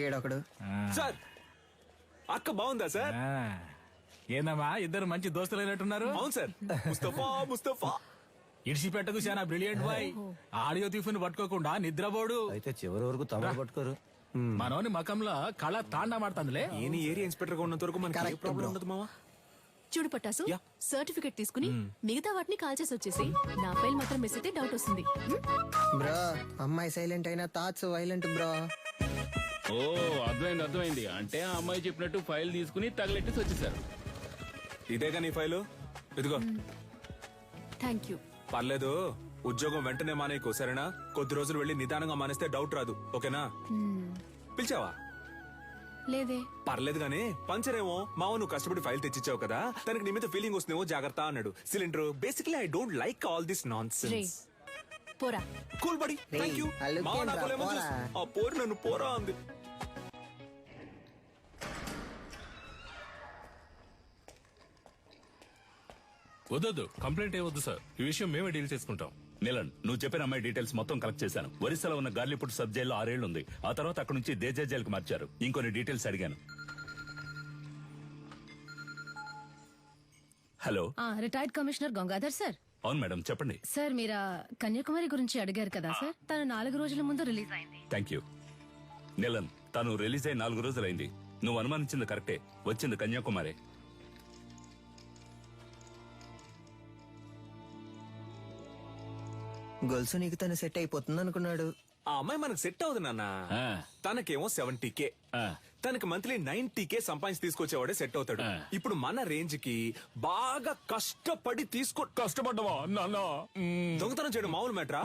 ఏడొకడు. సార్, అక్క బాగుందా సార్? ఏందమ్మా, ఇద్దరు మంచి దోస్తులైనట్టున్నారు. అవును సార్. ముస్తఫా ఇడిచిపెట్టకు, చాలా బ్రిలియంట్ బాయ్. ఆడియో తీఫుని పట్టుకోకుండా నిద్రపోడు. అయితే చివరి వరకు తమరు పట్టుకోరు. మనోని మకంలో కళ తాండా మాడుతుందిలే. ఏని ఏరియా ఇన్స్పెక్టర్ గా ఉన్నంత వరకు మనకి ప్రాబ్లం ఉండదు మావా. చూడు పట్టాసు, సర్టిఫికెట్ తీసుకుని మిగతా వాటిని కాల్ చేసి వచ్చేసి నా ఫైల్ మాత్రం మిస్ అయితే డౌట్ వస్తుంది. బ్రో, అమ్మాయి సైలెంట్ అయినా థాట్స్ వైలెంట్ బ్రో. ఓ అర్థమైంది. అంటే ఆ అమ్మాయి చెప్పినట్టు ఫైల్ తీసుకుని తగలెట్టేసి వచ్చేసారు. ఇదేగా నీ ఫైలు, ఇదిగో. Thank you. పర్లేదు, ఉద్యోగం వెంటనే మానేయకు, సరేనా? కొద్ది రోజులు వెళ్ళి నిదానంగా మానేస్తే డౌట్ రాదు, ఓకేనా? పిలిచావా? లేదే. పర్లేదు గానీ, పంచరేమో మావ నువ్వు కష్టపడి ఫైల్ తెచ్చిచ్చావు కదా, తనకి నీ మీద ఫీలింగ్ వస్తుందేమో, జాగ్రత్త అన్నాడు. Cylinder, basically I don't like all this nonsense. పోరా. Cool buddy, thank you. ఆ పోరు నన్ను పోరా అంది. వద్దు, కంప్లైంట్ ఏవద్దు సార్. ఈ విషయం మేమే డీల్ చేసుకుంటాం. నీలన్, నువ్వు చెప్పిన అమ్మాయి డీటెయిల్స్ మొత్తం కలెక్ట్ చేశాను. ఒరిస్సాలో ఉన్న గార్లీపుట్ సబ్ జైల్లో 6 ఏళ్లు ఉంది. ఆ తర్వాత అక్కడ నుంచి దేజా జైలుకి మార్చారు. ఇంకొన్ని డీటెయిల్స్ అడిగాను. Hello, retired commissioner Gangadhar sir. అవును మేడం, చెప్పండి. సార్, మీరు కన్యాకుమారి గురించి అడిగారు కదా సార్. తను 4 రోజుల ముందు రిలీజ్ అయింది. Thank you. నీలన్, తను రిలీజ్ అయి 4 రోజులైంది. నువ్వు అనుమానించింది కరెక్టే, వచ్చింది కన్యాకుమారి. గొలుసు నీకు తను సెట్ అయిపోతుంది అనుకున్నాడు. ఆ అమ్మాయి మనకు సెట్ అవుతుంది నాన్న. తనకేమో 70K, తనకి మంత్లీ 90K సంపాదించి తీసుకొచ్చేవాడే సెట్ అవుతాడు. ఇప్పుడు మన రేంజ్ కి బాగా కష్టపడి కష్టపడ్డవా నాన్న? దొంగతనం చేయడం మామూలు మ్యాటరా?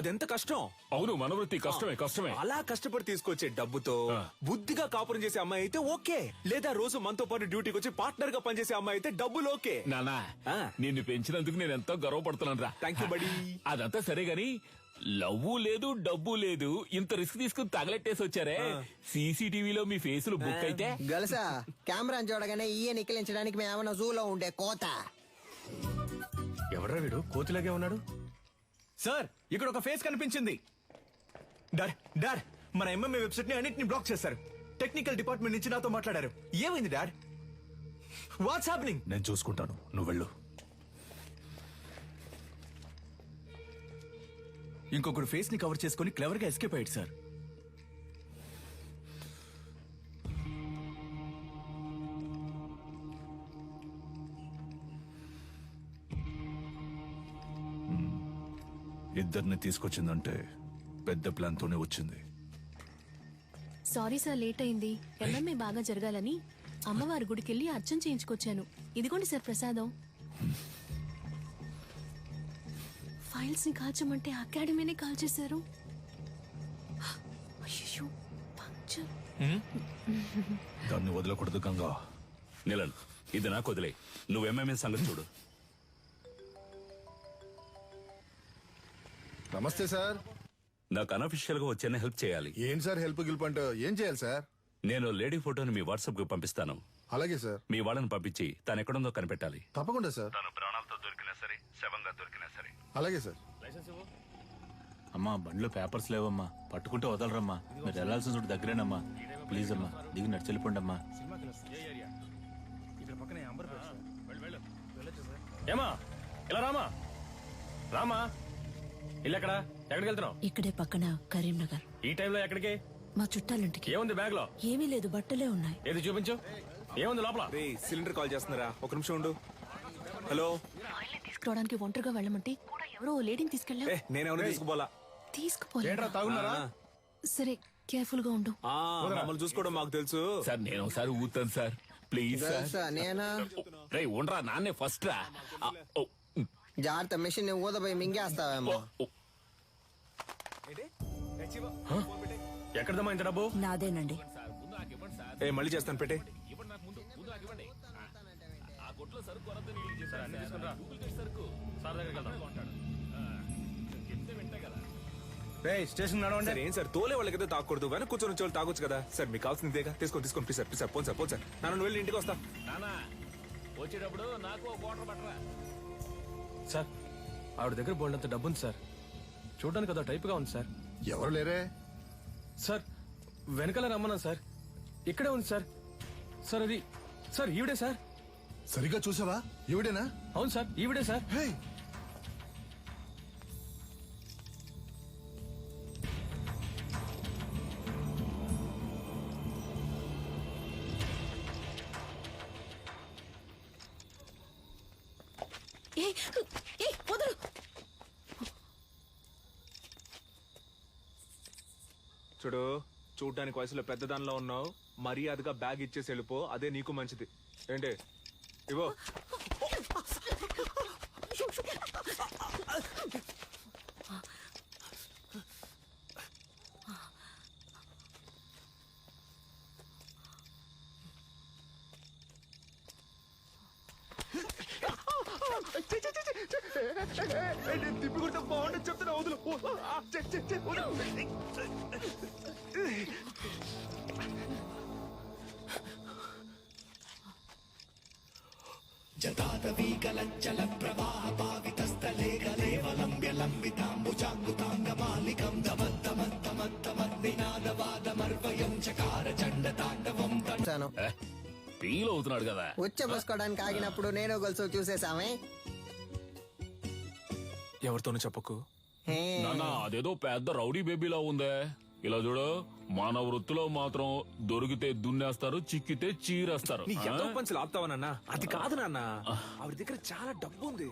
అదెంత కష్టం. అవును, మన వృత్తి కష్టమే. అలా కష్టపడి తీసుకొచ్చే డబ్బుతో బుద్ధిగా కాపురం చేసే అమ్మాయి అయితే ఓకే, లేదా రోజు మనతో పాటు డ్యూటీకి వచ్చి పార్ట్నర్ గా పనిచేసే అమ్మాయి అయితే డబ్బులు ఓకే. నానా, నిన్ను పెంచినందుకు నేను ఎంతో గర్వపడుతున్నాను రా. థ్యాంక్ యూ బడి. అదంతా సరే గాని లవ్వు లేదు, డబ్బు లేదు, ఇంత రిస్క్ తీసుకుని తగలెట్టేసి వచ్చారే. సీసీటీవీలో మీ ఫేసులు బుక్ అయితే గలసా కెమెరా చూడగానే ఈయ నిక్కిలించడానికి మేమన్నా జూలో ఉండే కోత. ఎవడ్రా వీడు కోతిలాగే ఉన్నాడు? సార్, ఇక్కడ ఒక ఫేస్ కనిపించింది. డాడ్, మన ఎంఎంఏ వెబ్సైట్ ని అన్నిటిని బ్లాక్ చేశారు. టెక్నికల్ డిపార్ట్మెంట్ నుంచి నాతో మాట్లాడారు. ఏమైంది డాడ్? What's happening? నేను చూసుకుంటాను, నువ్వు వెళ్ళు. ఇంకొకరు ఫేస్ ని కవర్ చేసుకుని క్లవర్ గా ఎస్కేప్ అయ్యాడు సార్. ఇద్దరిని తీసుకొచ్చిందంటే పెద్ద ప్లాన్ తోనే వచ్చింది. సారీ సార్, లేట్ అయింది. ఎంఎంఏ బాగా జరగాలని అమ్మవారి గుడికెళ్ళి అర్చన చేయించుకొచ్చాను. ఇదిగోండి సార్ ప్రసాదం. ఫైల్స్ ని కాల్చమంటే అకాడమీనే కాల్చేశారు. అయ్యో, పంక్చర్. దాన్ని వదలకూడదు గంగా. నిలన్, ఇది నాకు వదిలే. నువ్వేమేమే సంగతి చూడు. నమస్తే సార్. నాకు అనఫిషియల్ గా వచ్చేనే హెల్ప్ చేయాలి. ఏం సార్ హెల్ప్ గిల్ప్ అంటే ఏం చేయాలి సార్? నేను లేడీ ఫోటోని మీ వాట్సాప్ కి పంపిస్తాను. అలాగే సార్. మీ వాళ్ళని పంపించి తను ఎక్కడుందో కనిపెట్టాలి. తప్పకుండా సార్. తను ప్రాణాలతో దొరికినా సరే, శవంగా దొరికినా సరే. అలాగే సార్. అమ్మా, బండిలో పేపర్స్ లేవమ్మా, పట్టుకుంటే వదలరమ్మా. మీరు వెళ్లాల్సిన చోటు దగ్గరేనమ్మా. ప్లీజ్ అమ్మా, దిగి నడిచెళ్ళిపోండి అమ్మా. ఏమా ఇలా రామా ఇల్లు ఎక్కడా? ఎక్కడికి వెళ్తున్నావు? ఇక్కడే పక్కన కరీంనగర్. ఈ టైంలో ఎక్కడికి? మా చుట్టాలింటికి. ఏముంది బ్యాగ్ లో? ఏమీ లేదు, బట్టలే ఉన్నాయి. ఏది చూపించు. ఏముంది లోపల? సిలిండర్ కాల్ చేస్తున్నారా? ఒక నిమిషం ఉండు. హలో. తీసుకురావడానికి ఒంటరిగా వెళ్ళమంటే కూడా ఎవరో లేడీని తీసుకెళ్ళా. నేనేమన్నా తీసుకుపోలా. తీసుకుపోలే. సరే, కేర్ఫుల్ గా ఉండు. మమ్మల్ని చూసుకోవడం మాకు తెలుసు సార్. నేను ఒకసారి ఊతాను సార్, ప్లీజ్ సార్. నేనా? రే ఉండరా, నాన్నే ఫస్ట్ రా. జాగ్రత్త, మిషన్ ఊదపోయి మింగేస్తావేమో. ఎక్కడదమ్మా ఇంత డబ్బు? నాదేనండి. మళ్ళీ చేస్తాను, పెట్టే. స్టేషన్ సార్ ఏం సార్, తోలే వాళ్ళకైతే తాకూడదు, వెనక కూర్చొని వచ్చే వాళ్ళు తాగొచ్చు కదా సార్. మీకు కావాల్సిందేగా, తీసుకోండి ప్లీజ్ సార్. Phone sir. నన్ను వెళ్ళి ఇంటికి వస్తా. వచ్చేటప్పుడు నాకు వాటర్ పట్టరా. సార్, ఆవిడ దగ్గర బోల్డంత డబ్బు ఉంది సార్. చూడడానికి అదో టైప్ గా ఉంది సార్. ఎవరు లేరే సార్? వెనకాల రమ్మన్నా సార్. ఇక్కడే ఉంది సార్. సార్ అది సార్ ఈవిడే సార్. సరిగ్గా చూసావా? ఈవిడేనా? అవును సార్, ఈవిడే సార్. చూడు, చూడ్డానికి వయసులో పెద్దదానిలో ఉన్నావు. మర్యాదగా బ్యాగ్ ఇచ్చేసి వెళ్ళిపో, అదే నీకు మంచిది. ఏంటి ఇవో. తిప్పి కొడితే బాగుంటుంది చెప్తున్నా. వదులు. జతాదవీకలజ్జల ప్రవాహ పావితస్థలే గలేవలంబ్య లంబితాంబుజాంగుతాంగమాలికం దమద్దమద్దమద్దమద్నినాదవాదమర్వయం చకార చండ తాండవం. ఫీల్ అవుతున్నాడు కదా. ఉచ్చబోసుకోవడానికి ఆగినప్పుడు నేను గొలుసు చూసేసామే. ఎవరితోనూ చెప్పకు. నాన్న, అదేదో పెద్ద రౌడీ బేబీలా ఉందే. ఇలా చూడు, మన వృత్తిలో మాత్రం దొరికితే దున్నేస్తారు, చిక్కితే చీరేస్తారు. నీ ఎంతో పంచులు ఆపుతావా నాన్న? అది కాదు నాన్న, ఆవిడ దగ్గర చాలా డబ్బు ఉంది.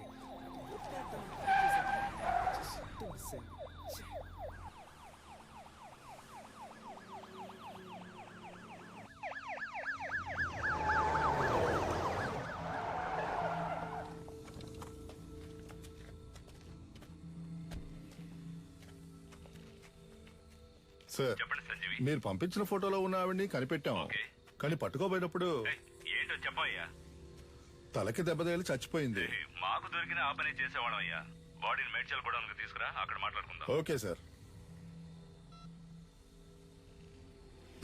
సార్ మీరు పంపించిన ఫోటోలో ఉన్న ఆవిడ్ని కనిపెట్టాం, కానీ పట్టుకోబోయేటప్పుడు ఏంటో చెప్పయ్యా. తలకి దెబ్బ తగిలి చచ్చిపోయింది. మాకు దొరికిన ఆ పని చేసేవాళ్ళం అయ్యా. బాడీని మేడ్చల్ కూడా తీసుకురా, అక్కడ మాట్లాడుకుందాం. Okay sir.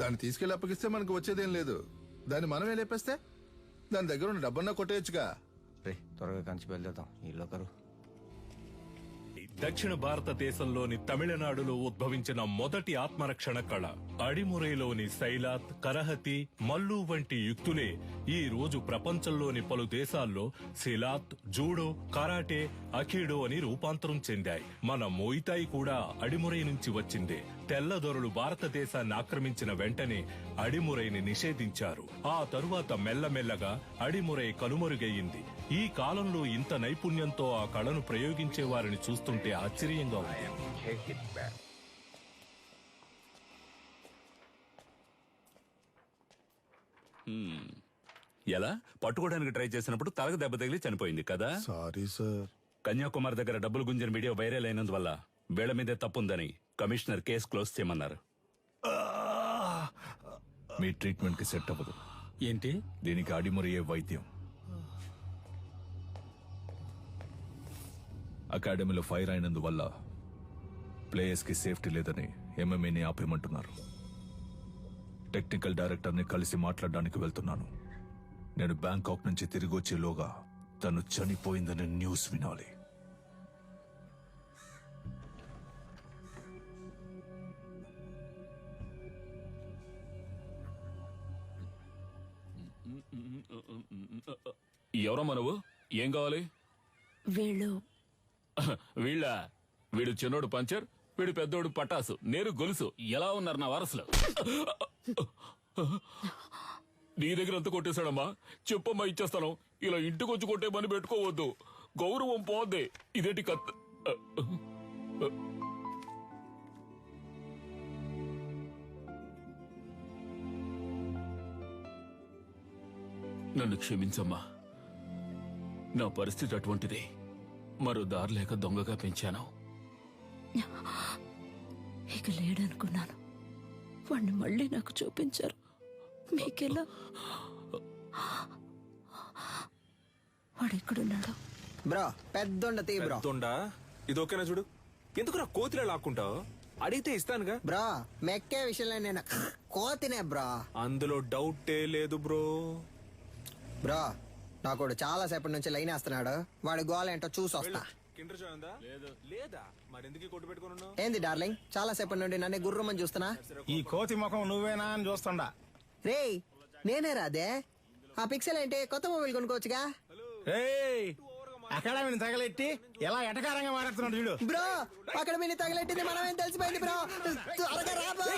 దాన్ని తీసుకెళ్లి అప్పగిస్తే మనకు వచ్చేదేం లేదు. దాన్ని మనమే లేపేస్తే దాని దగ్గర ఉన్న డబ్బన్నా కొట్టేయచ్చుగా. త్వరగా కంచి బయలుదేరుతాం. ఇల్లు కరు. దక్షిణ భారతదేశంలోని తమిళనాడులో ఉద్భవించిన మొదటి ఆత్మరక్షణ కళ అడిమురైలోని సైలాత్, కరహతి, మల్లు వంటి యుక్తులే ఈ రోజు ప్రపంచంలోని పలు దేశాల్లో సిలాత్, జూడో, కరాటే, అఖీడో అని రూపాంతరం చెందాయి. మన మోయితాయి కూడా అడిమురై నుంచి వచ్చిందే. తెల్లదొరలు భారతదేశాన్ని ఆక్రమించిన వెంటనే అడిమురైని నిషేధించారు. ఆ తరువాత మెల్లమెల్లగా అడిమురై కనుమరుగయ్యింది. ఈ కాలంలో ఇంత నైపుణ్యంతో ఆ కళను ప్రయోగించే వారిని చూస్తుంటే ఆశ్చర్యంగా ఉంది. ఎలా పట్టుకోవడానికి ట్రై చేసినప్పుడు తలకు దెబ్బ తగిలి చనిపోయింది కదా. Sorry sir. కన్యాకుమారి దగ్గర డబ్బులు గుంజిన వీడియో వైరల్ అయినందువల్ల వీళ్ళ మీదే తప్పుందని కమిషనర్ కేసు క్లోజ్ చేయమన్నారు. మీ ట్రీట్మెంట్ కి సెట్ అవ్వదు. ఏంటి? దీనికి అడిమురయ్యే వైద్యం. అకాడమీలో ఫైర్ అయినందువల్ల ప్లేయర్స్ కి సేఫ్టీ లేదని ఎంఎంఏని ఆపేయమంటున్నారు. టెక్నికల్ డైరెక్టర్ ని కలిసి మాట్లాడడానికి వెళ్తున్నాను. నేను బ్యాంకాక్ నుంచి తిరిగి వచ్చేలోగా తను చనిపోయిందని న్యూస్ వినాలి. ఎవరమ్మా నువ్వు? ఏం కావాలి? వీడు చిన్నోడు పంచర్, వీడు పెద్దోడు పటాసు, నేను గొలుసు. ఎలా ఉన్నారు నా వారసులు? నీ దగ్గర అంత కొట్టేశాడమ్మా. చెప్పమ్మా, ఇచ్చేస్తాను. ఇలా ఇంటికొచ్చి కొట్టే పని పెట్టుకోవద్దు, గౌరవం పోద్ది. ఇదేంటి కత్ నన్ను క్షమించమ్మా. నా పరిస్థితి అటువంటిది. మరో దారి లేక దొంగగా పెంచాను. ఇక లేడనుకున్నాను. వాణ్ణి మళ్ళీ నాకు చూపించారు. మీకెలా? వాడు ఎక్కడున్నాడు? బ్రో పెద్దొండ తీ బ్రో. ఇది ఓకేనా చూడు. ఎందుకు నా కోతిలో లాక్కుంటావు? అడిగితే ఇస్తానుగా. బ్రో మెక్కే విషయంలో నేను కోతినే బ్రో. అందులో డౌటే లేదు బ్రో. బ్రో నాకు చాలా సేపటి నుంచి లైన్ వేస్తున్నాడు. వాడి గోల్ ఏంటో చూసి వస్తా. కిండర్ జాయ్ ఉందా? లేదా? మరెందుకు కొట్టు పెట్టుకున్నావు? ఏంది డార్లింగ్, చాలా సేపటి నుండి నన్ను గుర్రమని చూస్తున్నా. ఈ కోతి ముఖం నువ్వేనా అని చూస్తుండా. రేయ్ నేనే రాదే. ఆ పిక్సెల్ ఏంటి? కొత్త మొబైల్ కొనుక్కోవచ్చుగా. అకాడమీని తగలెట్టి ఎలా ఎటకారంగా మాట్లాడుతున్నాడు చూడు. బ్రో అకాడమీని తగలెట్టింది మనమేం తెలిసిపోయింది బ్రో. త్వరగా రా బ్రో.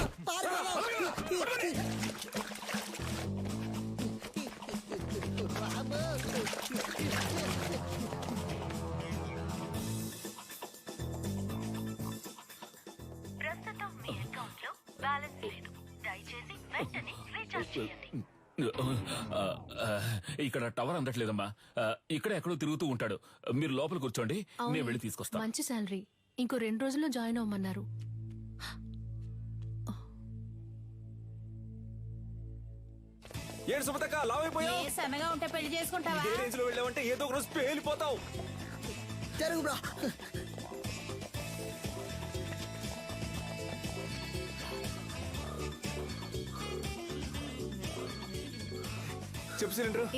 ప్రస్తుతం మీ అకౌంట్ లో బ్యాలెన్స్ లేదు. దయచేసి వెంటనే రీఛార్జ్ చేయండి. ఇక్కడ టవర్ అందట్లేదమ్మా. ఇక్కడ ఎక్కడో తిరుగుతూ ఉంటాడు. మీరు లోపల కూర్చోండి, నేను వెళ్ళి తీసుకొస్తాను. మంచి శాలరీ. ఇంకో 2 రోజుల్లో జాయిన్ అవ్వమన్నారు. ఏడు సుమతక్క లావ్ అయిపోయావు. సన్నగా ఉంటే పెళ్లి చేసుకుంటావా? ఇదే రేంజ్ లో వెళ్ళావంటే ఏదో ఒక రోజు పేలిపోతావు. జరుగు బ్రో. చెప్పు సిలిండర్.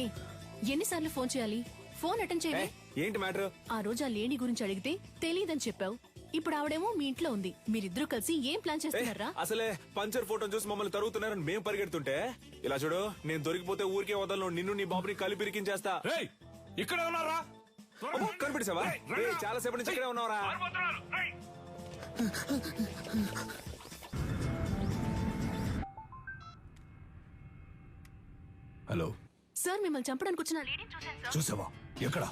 ఎన్నిసార్లు ఫోన్ చేయాలి? ఫోన్ అటెండ్ చేయాలి. ఏంటి మ్యాటర్? ఆ రోజు ఆ లేడీ గురించి అడిగితే తెలీదని చెప్పావు. ఇప్పుడు ఆవిడేమో మీ ఇంట్లో ఉంది. మీరిద్దరూ కలిసి ఏం ప్లాన్ చేస్తున్నారా? అసలే పంచర్ ఫోటో చూసి మమ్మల్ని తరుగుతున్నారని మేము పరిగెడుతుంటే ఇలా చూడు, నేను దొరికిపోతే ఊరికే వదలను. నిన్ను నీ బాబుని కలిపి ఇరికించేస్తా. ఇక్కడ ఉన్నారా? కనిపెట్టావా? చాలా సేపటి నుంచి ఇక్కడే ఉన్నావరా? హలో సార్, మిమ్మల్ని చంపడానికి వచ్చిన లేడీని చూశాను సార్. చూసావా? ఎక్కడ?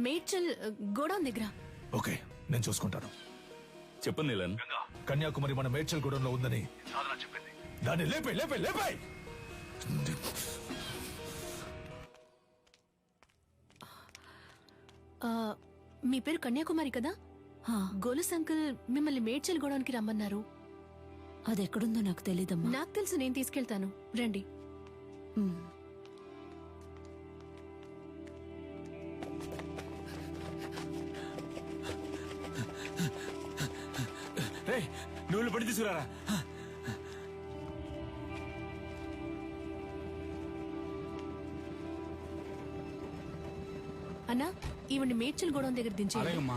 మేడ్చల్ గోడౌన్ దగ్గర. ఓకే, నేను చూసుకుంటాను. చెప్పు నీలన్. కన్యాకుమారి మన మేడ్చల్ గూడెంలో ఉందని దాన్ని లేపే లేపే లేపే. మీ పేరు కన్యాకుమారి కదా? గోలుస్ అంకుల్ మిమ్మల్ని మేడ్చల్ గోడౌన్కి రమ్మన్నారు. అది ఎక్కడుందో నాకు తెలీదమ్మా. నాకు తెలుసు, నేను తీసుకెళ్తాను, రండి. నువ్వు పడి తీసుకురారా. అన్నా, ఈవిడ్ని మేడ్చల్ గోడౌన్ దగ్గర దించే. అలాగమ్మా.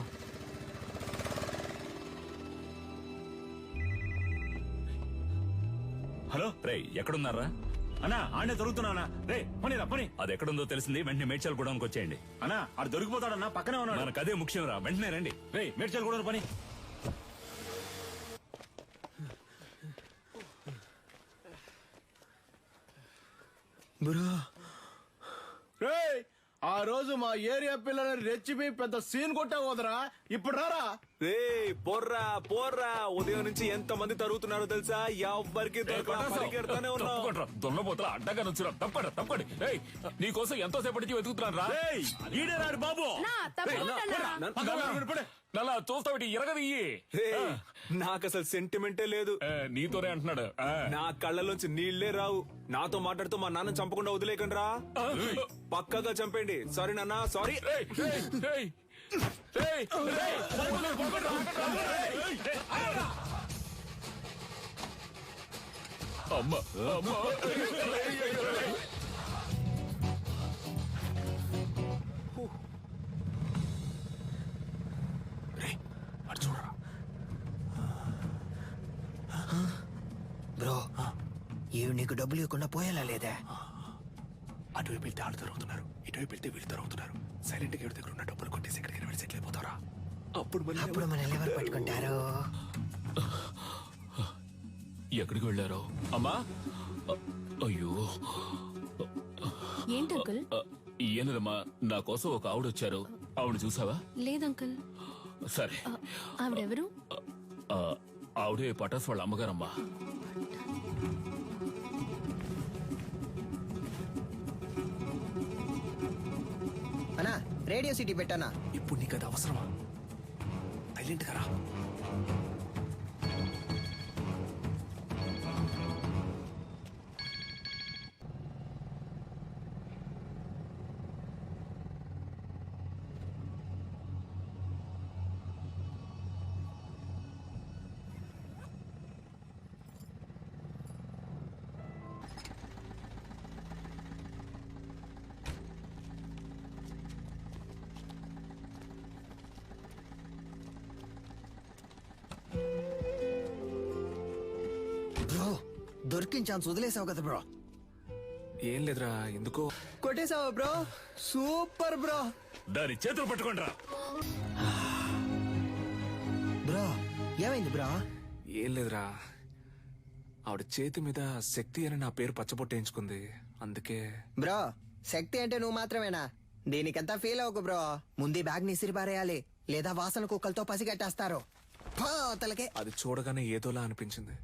హలో రే, ఎక్కడున్నారా అన్నా? ఆడే దొరుకుతున్నానా? రే పనిరా పని. అది ఎక్కడుందో తెలిసింది, వెంటనే మేడ్చల్ గూడానికి వచ్చేయండి. అన్నా ఆడు దొరికిపోతాడన్నా, పక్కనే ఉన్నాడు. మనకు అదే ముఖ్యం రా, వెంటనే రండి. రే మేడ్చల్ గూడ పని. రేయ్, ఆ రోజు మా ఏరియా పిల్లలని రెచ్చిపి పెద్ద సీన్ కొట్టావు వదరా. ఇప్పుడు రారా. రే పోర్రా పోర్రా, ఉదయం నుంచి ఎంత మంది తరుగుతున్నారో తెలుసా? ఎవ్వరికి పరిగెడతానే ఉన్నావు. దొన్నపోతల అడ్డగా నుంచురా. తప్పండి తప్పండి. నీకోసం ఎంతో సేపటి నుంచి వెతుకుతున్నాను రా. ఈడే రాడు బాబు. నల్లా చూస్తావు ఎరగదియ్యి. నాకు అసలు సెంటిమెంటే లేదు. నీతోనే అంటున్నాడు. నా కళ్ళలోంచి నీళ్లే రావు. నాతో మాట్లాడుతూ మా నాన్న చంపకుండా వదిలేకండి రా. పక్కగా చంపండి. సారీ నాన్న, సారీ. అమ్మ చూడరా బ్రో, ఇవి నీకు డబ్బులు ఇవ్వకుండా పోయేలా లేదా? అటువైపు వెళ్తే వాళ్ళు తరుగుతున్నారు, ఇటువైపు వెళ్తే వీళ్ళు తరుగుతున్నారు. సైలెంట్ గా ఎవరి దగ్గర ఉన్న డబ్బులు కొట్టేసి ఎక్కడికైనా వెళ్ళి సెటిల్ అయిపోతారా? అప్పుడు మనల్ని ఎవరు పట్టుకుంటారు? ఎక్కడికి వెళ్ళారో? అమ్మా, అయ్యో ఏంటి అంకుల్? ఏనదమ్మా, నా కోసం ఒక ఆవిడ వచ్చారు. ఆవిడ చూసావా? లేదంకుల్. సరే. ఆవిడెవరు? ఆవిడే పటాస్ వాళ్ళ అమ్మగారమ్మా. అన్నా, రేడియో సిటీ పెట్టానా? ఇప్పుడు నీకు అది అవసరమా? సైలెంట్ గా రా. బ్రో, దొరికిన ఛాన్స్ వదిలేసావు కదా బ్రో. ఏం లేదురా, ఎందుకో కొట్టేసావు బ్రో. Super bro. దాని చేతులు పట్టుకోండి రా. బ్రో, ఏమైంది బ్రో? ఏం లేదురా, ఆవిడ చేతి మీద శక్తి అని నా పేరు పచ్చబొట్టేయించుకుంది, అందుకే. బ్రో, శక్తి అంటే నువ్వు మాత్రమేనా? దీనికంతా ఫీల్ అవ్వకు బ్రో. ముందు బ్యాగ్ ని ఇసిరిపారేయాలి, లేదా వాసన కుక్కలతో పసిగట్టేస్తారు. తలకే. అది చూడగానే ఏదోలా అనిపించింది.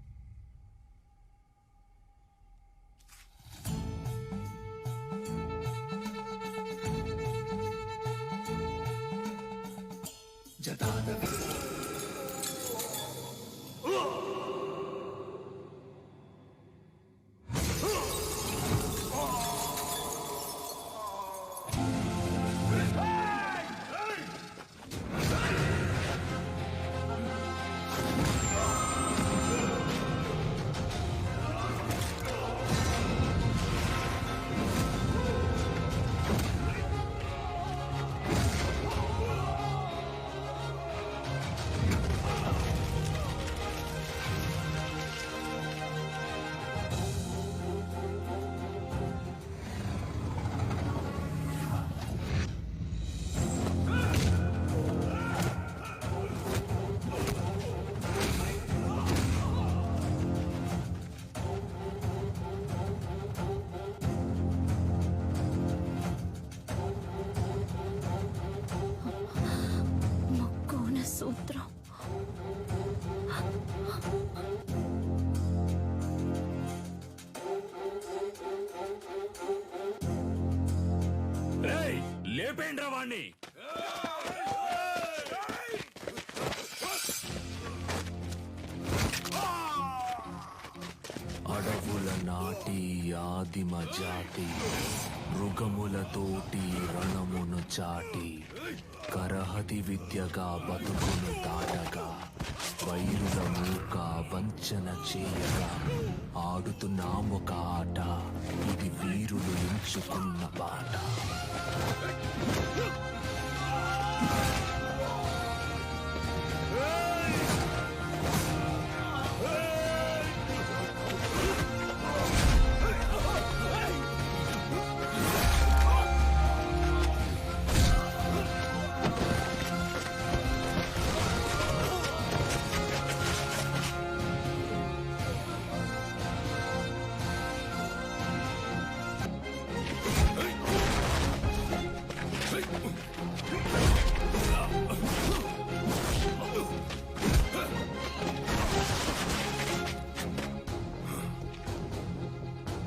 సూత్రం. లేపేండ్రా వాణ్ణి. ఆదిమ జాతి మృగములతోటి రణమును చాటి కరహతి విద్యగా బతుకును దాటగా వైరుల మూక వంచన చేయగా ఆడుతున్నామొక ఆట ఇది వీరులు ఎంచుకున్న బాట.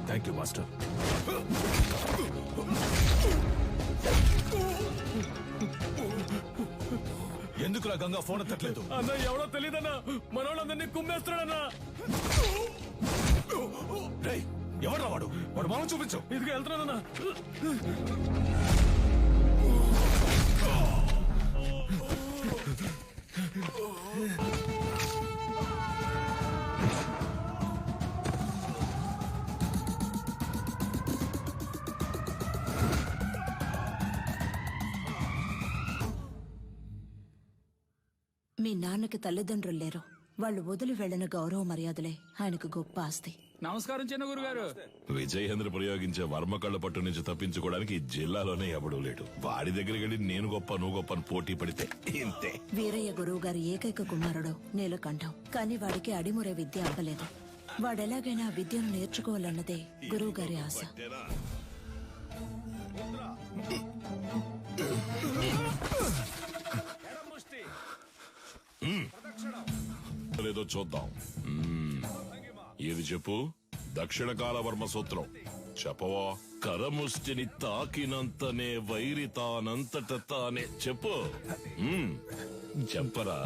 Thank you master. ఎందుకులా గంగా ఫోన్ ఎత్తట్లేదు? అన్న ఎవడో తెలియదన్నా, మనోళ్ళందరినీ కుమ్మేస్తాడన్నా. ఎవరు వాడు? వాడు మనం చూపించు. ఇదిగా వెళ్తున్నానన్నా. మీ నాన్నకి తల్లిదండ్రులు లేరు. వాళ్ళు వదిలి వెళ్లిన గౌరవ మర్యాదలే ఆయనకు గొప్ప ఆస్తి. నమస్కారం చిన్న గురుగారు. విజయేంద్ర ప్రయోగించే వర్మ కళ్ళ పట్టు నుంచి తప్పించుకోవడానికి ఈ జిల్లాలోనే ఎవడూ లేడు. వాడి దగ్గరికి వెళ్ళి నేను గొప్ప నువ్వు గొప్ప అని పోటీ పడితే ఇంతే. వీరయ్య గురువు గారి ఏకైక కుమారుడు నీలకంఠం. కానీ వాడికి అడిమురే విద్య అవ్వలేదు. వాడెలాగైనా ఆ విద్యను నేర్చుకోవాలన్నదే గురువు గారి ఆశ. లేదో చూద్దాం. ఏది చెప్పు. దక్షిణ కాల వర్మ సూత్రం చెప్పవా? కరముష్టిని తాకినంతనే వైరి తానంతట తానే. చెప్పు. చెప్పరా?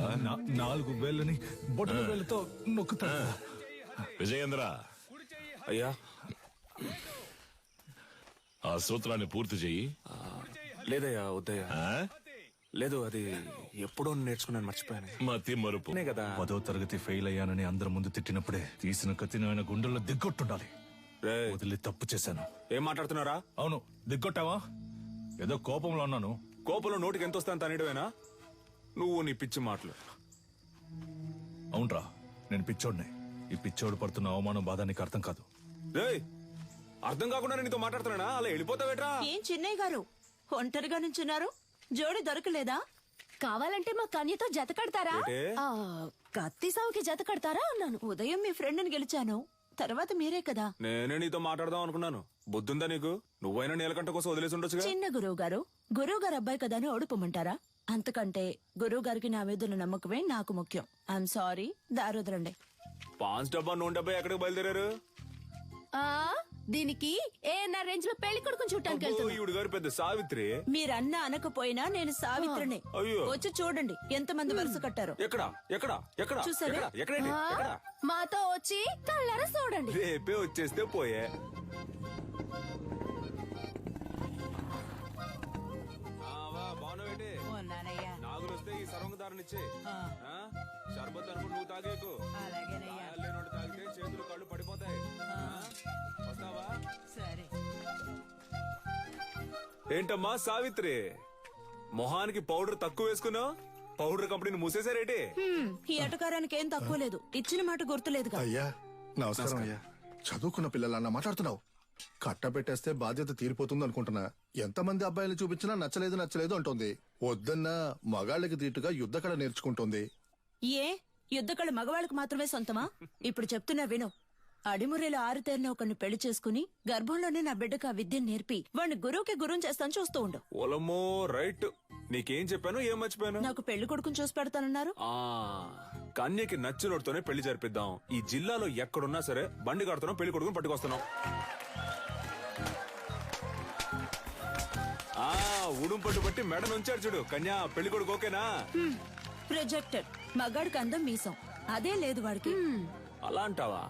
4 వేళ్ళని బొట్టు వేళ్ళతో నొక్కుతా. విజయేంద్ర అయ్యా, ఆ సూత్రాన్ని పూర్తి చెయ్యి. లేదయ్యా, వద్దయ్యా. లేదు, అది ఎప్పుడో నేర్చుకున్నాను, మర్చిపోయాను. మతి మరుపు కదా. 10వ తరగతి ఫెయిల్ అయ్యానని అందరి ముందు తిట్టినప్పుడే తీసిన కత్తిని ఆయన గుండెల్లో దిగ్గొట్టుండాలి. వదిలి తప్పు చేశాను. ఏం మాట్లాడుతున్నారా? అవును, దిగ్గొట్టావా? ఏదో కోపంలో ఉన్నాను. కోపంలో నోటికి ఎంత వస్తాను తనేయడమేనా? నువ్వు నీ పిచ్చి మాటలు. అవునరా, నేను పిచ్చోడిని. ఈ పిచ్చోడు పడుతున్న అవమానం బాధ నీకు అర్థం కాదు. అర్థం కాకుండా నీతో మాట్లాడుతున్నానా? అలా వెళ్ళిపోతావేట్రా? ఏం చిన్నయ్య గారు ఒంటరిగా నుంచున్నారు? జోడి దొరకలేదా? కావాలంటే మా కన్యతో జత కడతారా? కత్తి సావుకి జత కడతారా అన్నాను. ఉదయం మీ ఫ్రెండ్ని గెలిచాను, తర్వాత మీరే కదా. నేనే నీతో మాట్లాడదాం అనుకున్నాను. బుద్ధుందా నీకు? నువ్వైనా నీలకంఠ కోసం వదిలేసి ఉండొచ్చుగా. చిన్న గురువు గారు అబ్బాయి కదా అని ఓడిపోమంటారా? అంతకంటే గురువు గారికి నా మీద ఉన్న నమ్మకమే నాకు ముఖ్యం. I'm sorry, దారుదరండి. పాన్స్ డబ్బా నూనె డబ్బా ఎక్కడికి బయలుదేరారు? దీనికి ఏఎన్ఆర్ రేంజ్ లో పెళ్లి కొడుకుని చూడటానికి వెళ్తున్నా. ఈవిడ గారు పెద్ద సావిత్రి. మీరన్నా అనకపోయినా నేను సావిత్రిని. అయ్యో. వచ్చి చూడండి ఎంతమంది వరుస కట్టారు. ఎక్కడ చూసారా? మాతో వచ్చి కళ్ళారా చూడండి. రేపే వచ్చేస్తే పోయే. నాగులు వస్తే ఈ సర్వంగదారునిచ్చే. షర్బత్ అనుకుని నువ్వు తాగేకు. లేనోడు తాగితే చేతులు కళ్ళు పడిపోతాయి. వస్తావా? ఏంటమ్మా సావిత్రి, మొహానికి పౌడర్ తక్కువ వేసుకున్నావు? పౌడర్ కంపెనీని మూసేశారేటి? ఈ అటకారానికి ఏం తక్కువ లేదు. ఇచ్చిన మాట గుర్తులేదుగా. అయ్యా నమస్కారం. అయ్యా, చదువుకున్న పిల్లలన్నా మాట్లాడుతున్నావు. కట్టబెట్టేస్తే బాధ్యత తీరిపోతుంది అనుకుంటున్నా. ఎంతమంది అబ్బాయిలు చూపించినా నచ్చలేదు అంటోంది. వద్దన్నా మగాళ్ళకి తీటుగా యుద్ధకళ నేర్చుకుంటోంది. ఏ యుద్ధకళ మగవాళ్ళకు మాత్రమే సొంతమా? ఇప్పుడు చెప్తున్నా విను. అడిమురేలో ఆరుతేరిన ఒకరిని పెళ్లి చేసుకుని గర్భంలోనే నా బిడ్డకు ఆ విద్యను నేర్పి వాడిని గురువుకి గురువు చేస్తాను, చూస్తూ ఉండు. ఓలమ్మో, రైట్. నీకేం చెప్పాను, ఏం మర్చిపోయాను? నాకు పెళ్లి కొడుకుని చూసి పెడతానన్నారు. కన్యకి నచ్చినోడితోనే పెళ్లి జరిపిద్దాం. ఈ జిల్లాలో ఎక్కడున్నా సరే బండి కడుతున్నాం, పెళ్లి కొడుకుని పట్టుకొస్తున్నాం. ఉడుం పట్టు బట్టి మెడ నుంచాడు చూడు. కన్యా, పెళ్లి కొడుకు ఓకేనా? ప్రొజెక్టెడ్. మగాడికి అందం మీసం, అదే లేదు వాడికి. అలా అంటావా?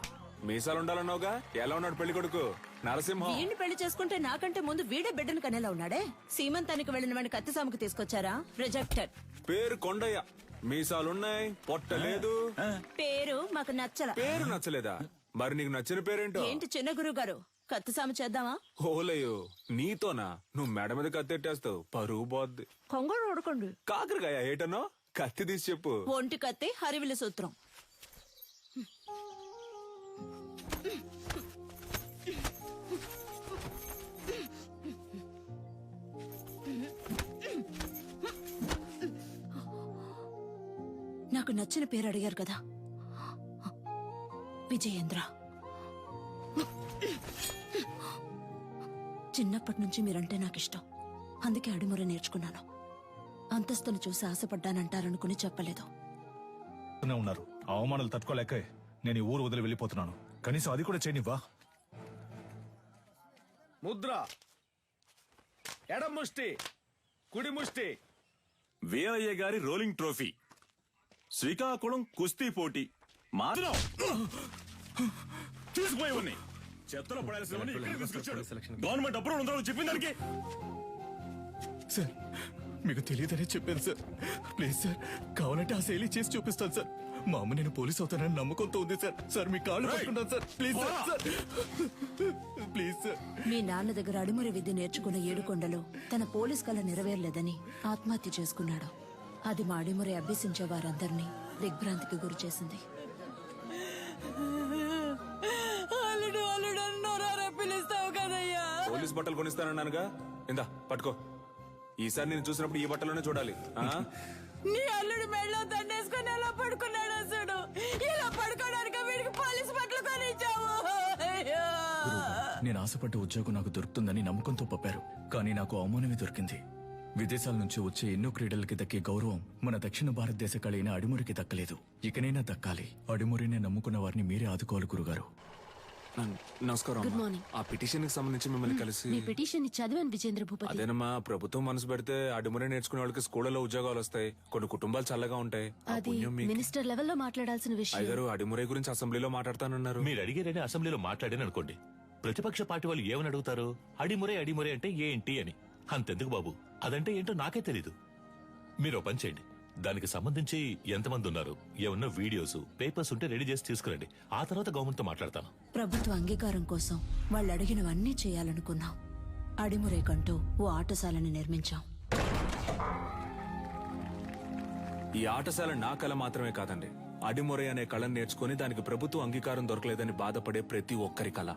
మీసాలు ఉండాలన్నావుగా. ఎలా ఉన్నాడు పెళ్లి కొడుకు? నరసింహం వీడిని పెళ్లి చేసుకుంటే నాకంటే ముందు వీడే బిడ్డను కనేలా ఉన్నాడే. సీమంతానికి వెళ్ళిన వాడిని కత్తిసాముకు తీసుకొచ్చారా? రిజెక్టెడ్. పేరు కొండయ్య, మీసాలున్నాయి, పొట్ట లేదు. పేరు మాకు నచ్చల. పేరు నచ్చలేదా? మరి నీకు నచ్చిన పేరేంటో? ఏంటి చిన్న గురువు గారు, కత్తిసాము చేద్దామా? ఓలయ్యో, నీతోనా? నువ్వు మెడ మీద కత్తెట్టేస్తావు, పరువు పోద్ది. కొంగడు ఓడుకోండి. కాకరకాయ ఏటనో కత్తి తీసి చెప్పు. ఒంటి కత్తి, హరివిల సూత్రం. నాకు నచ్చిన పేరు అడిగారు కదా, విజయేంద్ర. చిన్నప్పటి నుంచి మీరంటే నాకు ఇష్టం, అందుకే అడిముర నేర్చుకున్నాను. అంతస్తును చూసి ఆశపడ్డానంటారనుకుని చెప్పలేదు. ఉన్నారు అవమానాలు తట్టుకోలేక నేను ఈ ఊరు వదిలి వెళ్ళిపోతున్నాను. కనీసం అది కూడా చేయనివ్వా? ముద్ర, ఎడం ముష్టి, కుడి ముష్టి. వీరయ్య గారి రోలింగ్ ట్రోఫీ, శ్రీకాకుళం కుస్తీ పోటీ. మాత్రం తీసుకుపోయి చెత్తలో పడాల్సినవన్నీ ఇక్కడికి తీసుకొచ్చాడు. గవర్నమెంట్ అప్రూవల్ ఉందో చెప్పిన దానికి. సార్ మీకు తెలియదని చెప్పాను సార్. ప్లీజ్ సార్, కావాలంటే ఆ శైలి చేసి చూపిస్తాను సార్. మా అమ్మ నేను పోలీస్ అవుతానని నమ్మకంతో ఉంది సార్. సార్ మీ కాళ్ళు పట్టుకున్నాను sir. Please sir, please sir. మీ నాన్న దగ్గర అడిముర విద్య నేర్చుకున్న ఏడుకొండలో తన పోలీస్ కళ నెరవేరలేదని ఆత్మహత్య చేసుకున్నాడు. అది మా అడిముర అభ్యసించే వారందరినీ దిగ్భ్రాంతికి గురి చేసింది. పోలీస్ బట్టలు కొనిస్తానన్నానుగా, ఇందా పట్టుకో. ఈసారి నేను చూసినప్పుడు ఈ బట్టలోనే చూడాలి. నీ అల్లుడు మెళ్ళో దండేసుకుని ఎలా పడుకున్నాడు అసలు? ఇలా పడుకోవడానికి వీడికి పోలీస్ బట్టలు కొనిచ్చావు. నేను ఆశపడ్డ ఉద్యోగం నాకు దొరుకుతుందని నమ్మకంతో పంపారు, కానీ నాకు అవమానమే దొరికింది. విదేశాల నుంచి వచ్చే ఎన్నో క్రీడలకి దక్కే గౌరవం మన దక్షిణ భారతదేశ కళైన అడిమురికి దక్కలేదు. ఇకనైనా దక్కాలి. అడిమురినే నమ్ముకున్న వారిని మీరే ఆదుకోవాలి గురుగారు. నమస్కారం. Good morning. ఆ పిటిషన్ కి సంబంధించి మిమ్మల్ని కలిసి. మీ పిటిషన్ చదివాను విజేంద్ర భూపతి. అదేనమ్మా, ప్రభుత్వం మనసు పెడితే అడిమురే నేర్చుకునే వాళ్ళకి స్కూళ్ళలో ఉద్యోగాలు వస్తాయి. కొన్ని కుటుంబాలు చల్లగా ఉంటాయి. ఆ అది పుణ్యం మీకు. మినిస్టర్ లెవెల్లో మాట్లాడాల్సిన విషయం. అయ్యగారు అడిమురే గురించి అసెంబ్లీలో మాట్లాడతానన్నారు. మీరు అడిగారని అసెంబ్లీలో మాట్లాడాను అనుకోండి, ప్రతిపక్ష పార్టీ వాళ్ళు ఏమని అడుగుతారు? అడిమురే అడిమురే అంటే ఏంటి అని. అంతెందుకు బాబు, అదంటే ఏంటో నాకే తెలీదు. మీరు పని చేయండి, దానికి సంబంధించి ఎంతమంది ఉన్నారు, ఏమన్నా వీడియోస్ పేపర్స్ ఉంటే రెడీ చేసి తీసుకురండి. ఆ తర్వాత గవర్నమెంట్ తో మాట్లాడతాను. ప్రభుత్వ అంగీకారం కోసం వాళ్ళు అడిగినవన్నీ చేయాలనుకున్నాం. అడిమురేకంటూ ఓ ఆటశాలని నిర్మించాం. ఈ ఆటశాల నా కళ మాత్రమే కాదండి, అడిమురే అనే కళను నేర్చుకుని దానికి ప్రభుత్వ అంగీకారం దొరకలేదని బాధపడే ప్రతి ఒక్కరి కళ.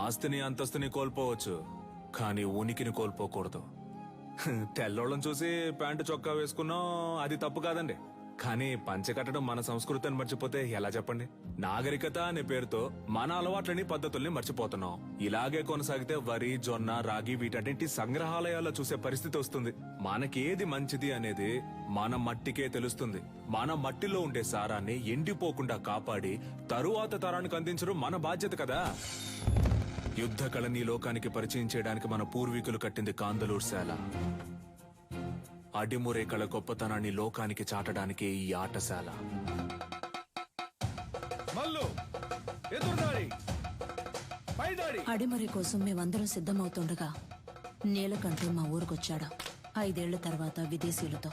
ఆస్తిని అంతస్తుని కోల్పోవచ్చు, కానీ ఉనికిని కోల్పోకూడదు. తెల్లోళ్ళని చూసి ప్యాంటు చొక్కా వేసుకున్నాం, అది తప్పు కాదండి. కానీ పంచె కట్టడం మన సంస్కృతిని మర్చిపోతే ఎలా చెప్పండి? నాగరికత అనే పేరుతో మన అలవాట్లని పద్ధతుల్ని మర్చిపోతున్నాం. ఇలాగే కొనసాగితే వరి, జొన్న, రాగి వీటన్నింటి సంగ్రహాలయాల్లో చూసే పరిస్థితి వస్తుంది. మనకేది మంచిది అనేది మన మట్టికే తెలుస్తుంది. మన మట్టిలో ఉండే సారాన్ని ఎండిపోకుండా కాపాడి తరువాత తరానికి అందించడం మన బాధ్యత కదా. యుద్ధ కళని లోకానికి పరిచయం చేయడానికి మన పూర్వీకులు కట్టింది కాందలూరు శాల. అడిమురే కళ గొప్పతనాన్ని లోకానికి చాటడానికి ఈ ఆటశాల. అడిమురే కోసం మేమందరం సిద్ధమవుతుండగా నీలకంఠు మా ఊరికొచ్చాడు. 5 ఏళ్ల తర్వాత విదేశీయులతో.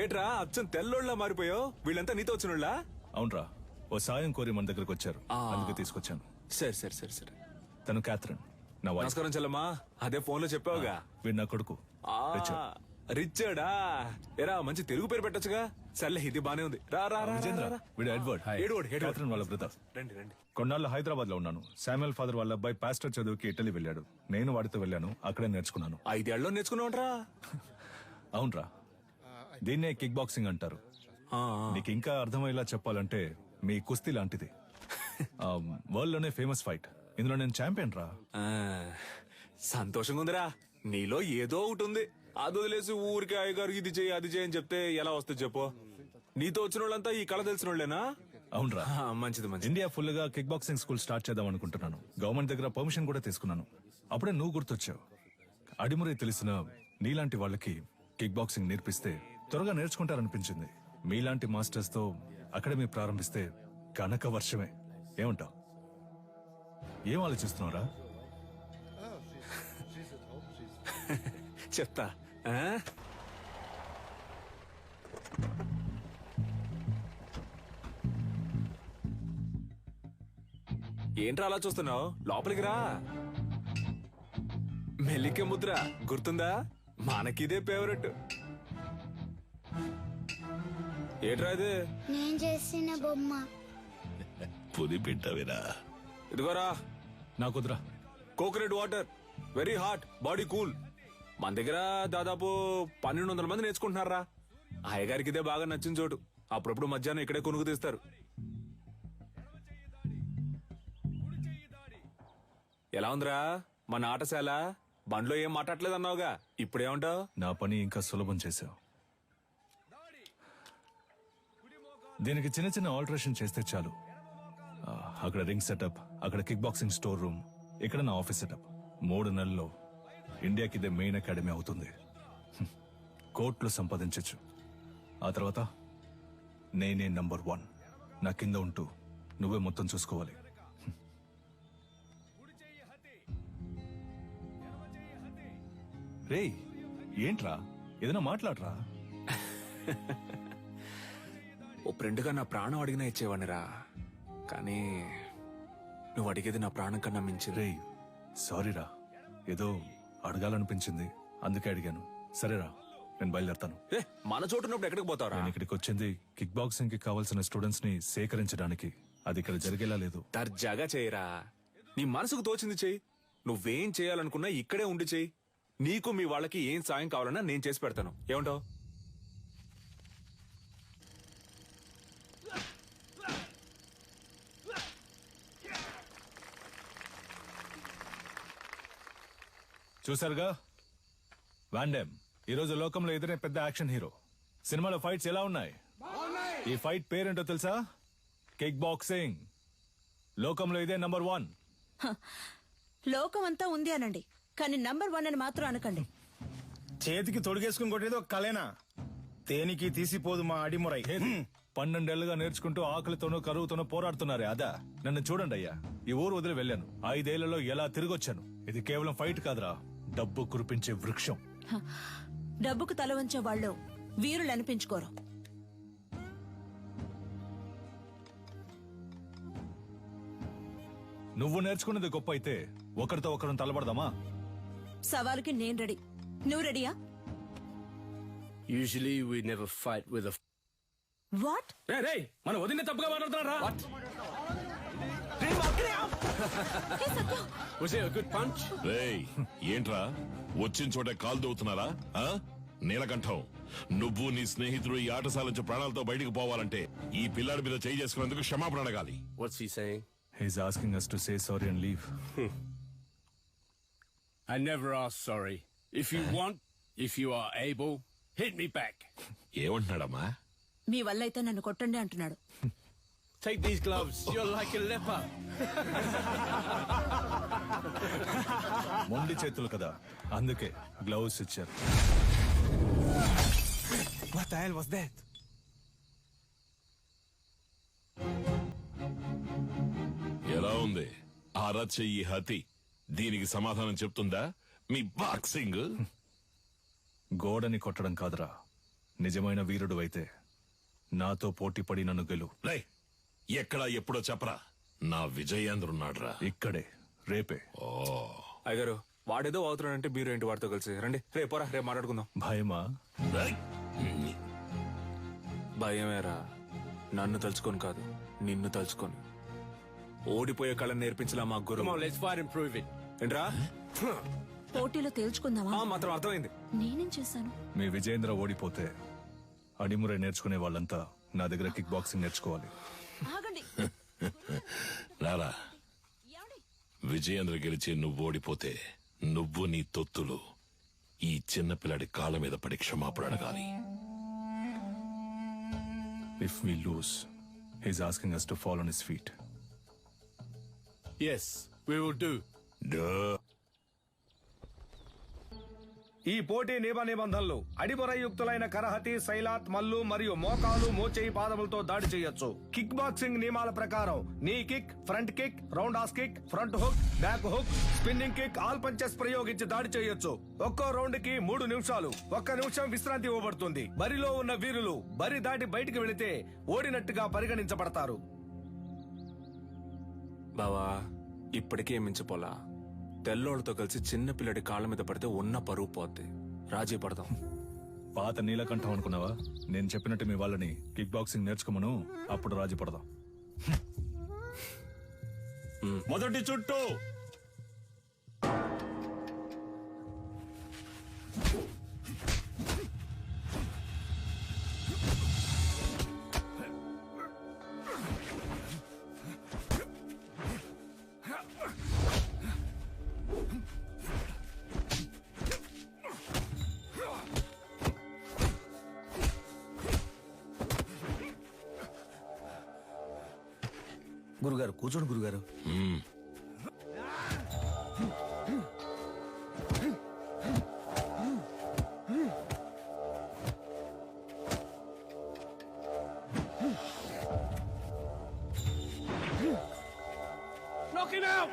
ఏట్రా అచ్చం తెల్లోళ్ళ మారిపోయావు? వీళ్ళంతా నీతో వచ్చినోళ్ళ? అవునరా, ఓ సాయం కోరి మన దగ్గరకు వచ్చారు, అందుకే తీసుకొచ్చాను. సరే సరే సరే సరే. తను క్యాథరిన్, నా వైఫ్. నమస్కారం చెల్లమ్మా. అదే ఫోన్ లో చెప్పావుగా. వీడు నా కొడుకు రిచర్డా. ఎరా మంచి తెలుగు పేరు పెట్టొచ్చుగా. సర్లే, ఇది బానే ఉంది. రా రా రా. విజేంద్ర, వీడు ఎడ్వర్డ్, క్యాథరిన్ వాళ్ళ బ్రదర్. రండి రండి. కొన్నాళ్ళు హైదరాబాద్ లో ఉన్నాను. శామ్యుల్ ఫాదర్ వాళ్ళ అబ్బాయి పాస్టర్ చదువుకి ఇటలీ వెళ్ళాడు. నేను వాడితో వెళ్ళాను, అక్కడే నేర్చుకున్నాను. 5 ఏళ్ళలో నేర్చుకున్నావుంట్రా? అవునరా, దీన్నే కిక్ బాక్సింగ్ అంటారు. నీకు ఇంకా అర్థమయ్యేలా చెప్పాలంటే మీ కుస్తీ లాంటిది. వరల్డ్ లోనే ఫేమస్ ఫైట్. ఇందులో నేను ఛాంపియన్ రా. సంతోషంగా ఉందిరా. నీలో ఏదో ఒకటి ఉంది. అది వదిలేసి ఊరికి అయ్యగారు ఇది చేయి అది చేయి అని చెప్తే ఎలా వస్తుంది చెప్పు? నీతో వచ్చిన వాళ్ళంతా ఈ కళ తెలిసిన వాళ్ళేనా? అవునరా, మంచిది మంచిది. ఇండియా ఫుల్ గా కిక్ బాక్సింగ్ స్కూల్ స్టార్ట్ చేద్దాం అనుకుంటున్నాను. గవర్నమెంట్ దగ్గర పర్మిషన్ కూడా తీసుకున్నాను. అప్పుడే నువ్వు గుర్తొచ్చావు. అడిమురే తెలిసిన నీలాంటి వాళ్ళకి కిక్ బాక్సింగ్ నేర్పిస్తే త్వరగా నేర్చుకుంటారనిపించింది. మీలాంటి మాస్టర్స్ తో అకాడమీ ప్రారంభిస్తే కనక వర్షమే. ఏమంటావ్? ఏం ఆలోచిస్తున్నారా? చెప్తా. ఏంట్రా అలా చూస్తున్నావు? లోపలికి రా. మెల్లికే ముద్ర గుర్తుందా? మనకిదే ఫేవరెట్. ఏట్రా ఇది? నేను చేసిన బొమ్మ. పుది పెట్టవిరా. ఇదిగోరా. నాకుద్రా. Coconut water, very hot, body cool. మన దగ్గర దాదాపు 1200 మంది నేర్చుకుంటున్నారా. అయ్యగారికి ఇదే బాగా నచ్చిన చోటు. అప్పుడప్పుడు మధ్యాహ్నం ఇక్కడే కొనుక్కు తీస్తారు. ఎలా ఉందిరా మన ఆటశాల? బండ్లో ఏం మాట్లాడలేదు అన్నావుగా, ఇప్పుడేమంటావు? నా పని ఇంకా సులభం చేశావు. దీనికి చిన్న చిన్న ఆల్టరేషన్ చేస్తే చాలు. అక్కడ రింగ్ సెటప్, అక్కడ కిక్ బాక్సింగ్ స్టోర్ రూమ్, ఇక్కడ నా ఆఫీస్ సెటప్. 3 నెలల్లో ఇండియాకి ఇదే మెయిన్ అకాడమీ అవుతుంది. కోట్లు సంపాదించచ్చు. ఆ తర్వాత నేనే నంబర్ 1. నా కింద ఉంటూ నువ్వే మొత్తం చూసుకోవాలి. రేయ్, ఏంట్రా? ఏదైనా మాట్లాడరా. ఓ ఫ్రెండ్గా నా ప్రాణం అడిగినా ఇచ్చేవాడినిరా, కానీ నువ్వు అడిగేది నా ప్రాణం కన్నా మించి. రేయ్, సారీరా, ఏదో అడగాలనిపించింది అందుకే అడిగాను. సరేరా, నేను బయలుదేరతాను. మన చోటు ఉన్నప్పుడు ఎక్కడికి పోతావురా? నేను ఇక్కడికి వచ్చింది కిక్ బాక్సింగ్ కి కావాల్సిన స్టూడెంట్స్ ని సేకరించడానికి. అది ఇక్కడ జరిగేలా లేదు. దర్జాగా చేయరా. నీ మనసుకు తోచింది చెయ్యి. నువ్వేం చేయాలనుకున్నా ఇక్కడే ఉండి చెయ్యి. నీకు మీ వాళ్ళకి ఏం సాయం కావాలన్నా నేను చేసి పెడతాను. ఏమంటావు? చూసారుగా, వాండెమ్ ఈరోజు లోకంలో ఎదురే పెద్ద యాక్షన్ హీరో. సినిమాలో ఫైట్స్ ఎలా ఉన్నాయి? ఈ ఫైట్ పేరేంటో తెలుసా? Kick boxing. లోకంలో ఇదే నంబర్ 1. లోకం అంతా ఉంది అనండి, కానీ నంబర్ 1 అని మాత్రం అనకండి. చేతికి తొడిగేసుకుని కొట్టేది ఒక కలేనా? తేనికి తీసిపోదు మా అడిమురై. 12 ఏళ్లుగా నేర్చుకుంటూ ఆకలితోనో కరువుతోనో పోరాడుతున్నారే అదా? నన్ను చూడండి అయ్యా, ఈ ఊరు వదిలి వెళ్ళాను. 5 ఏళ్లలో ఎలా తిరిగొచ్చాను. ఇది కేవలం ఫైట్ కాదురా, డబ్బు కురిపించే వృక్షం. డబ్బుకు తల వంచే వాళ్ళు వీరులు అనిపించుకోరు. నువ్వు నేర్చుకున్నది గొప్ప అయితే ఒకరితో ఒకరిని తలబడదామా? సవాలుకి నేను రెడీ. నువ్వు రెడీయా? Usually we never fight with a... What? Hey, మన వదిన తప్పుగా మాట్లాడుతున్నారా? Was it a good punch? రేయ్, ఏంట్రా వచ్చిన చోట కాలు దవ్వుతున్నారా? నీలకంఠం, నువ్వు నీ స్నేహితుడు ఈ ఆటశాల నుంచి ప్రాణాలతో బయటకు పోవాలంటే ఈ పిల్లాడి మీద చేయి చేసుకున్నందుకు క్షమాపణ అడగాలి. What's he saying? He's asking us to say sorry and leave. I never ask sorry. If you want, if you are able, hit me back. ఏమంటున్నాడమ్మా? మీ వల్ల అయితే నన్ను కొట్టండి అంటున్నాడు. Take these gloves. You're like a leper. మొండి చేతులు కదా, అందుకే గ్లౌస్ ఇచ్చారు. What the hell was that? ఎలా ఉంది ఆ రచ్చయి హతి? దీనికి సమాధానం చెప్తుందా మీ బాక్సింగ్? గోడని కొట్టడం కాదురా, నిజమైన వీరుడు అయితే నాతో పోటీ పడి నన్ను గెలు. ఎక్కడా ఎప్పుడో చెప్పరా. నా విజయేంద్రున్నాడ్రా ఇక్కడే, రేపే. అయ్యగారు, వాడేదో అవుతున్నాడంటే మీరు ఏంటి వాడితో కలిసి రండి. రేపోరా, రేపు మాట్లాడుకుందాం. భయమా? భయమేరా. నన్ను తలుచుకొని కాదు, నిన్ను తలుచుకొని. ఓడిపోయే కళ నేర్పించలా మా గురు. ఏంట్రా? పోటీలో తేల్చుకుందామా? మాత్రం అర్థమైంది. నేనేం చేశాను? మీ విజయేంద్ర ఓడిపోతే అడిమురే నేర్చుకునే వాళ్ళంతా నా దగ్గర కిక్ బాక్సింగ్ నేర్చుకోవాలి. ఆగండి. రారా, విజయేంద్ర గెలిచి నువ్వు ఓడిపోతే నువ్వు నీ తొత్తులు ఈ చిన్నపిల్లాడి కాళ్ళ మీద పడి క్షమాపణ అడగాలి. If we lose, he's asking us to fall on his feet. Yes, we will do. Duh. ఈ పోటీ నియమ నిబంధనలు అడిమురయుక్తులైన కరహతి, శైలాత్, మల్లు మరియు మోకాలు, మోచేయి, పాదములతో దాడి చేయొచ్చు. కిక్ బాక్సింగ్ నియమాల ప్రకారం నీ kick, front kick, round has kick, front hook, back hook, spinning kick, all punches ప్రయోగించి దాడి చేయొచ్చు. ఒక్కో రౌండ్ కి 3 నిమిషాలు. 1 నిమిషం విశ్రాంతి ఇవ్వబడుతుంది. బరిలో ఉన్న వీరులు బరి దాటి బయటికి వెళితే ఓడినట్టుగా పరిగణించబడతారు. బావా ఇప్పటికే మించిపోలా. తెల్లోళ్ళతో కలిసి చిన్న పిల్లడి కాళ్ళ మీద పడితే ఉన్న పరువు పోద్ది. రాజీ పడదాం. పాత నీలకంఠం అనుకున్నావా? నేను చెప్పినట్టు మీ వాళ్ళని కిక్ బాక్సింగ్ నేర్చుకోమను, అప్పుడు రాజీ పడదాం. మొదటి చుట్టూ గురుగారు కూర్చోండి గురుగారు. Knock him out!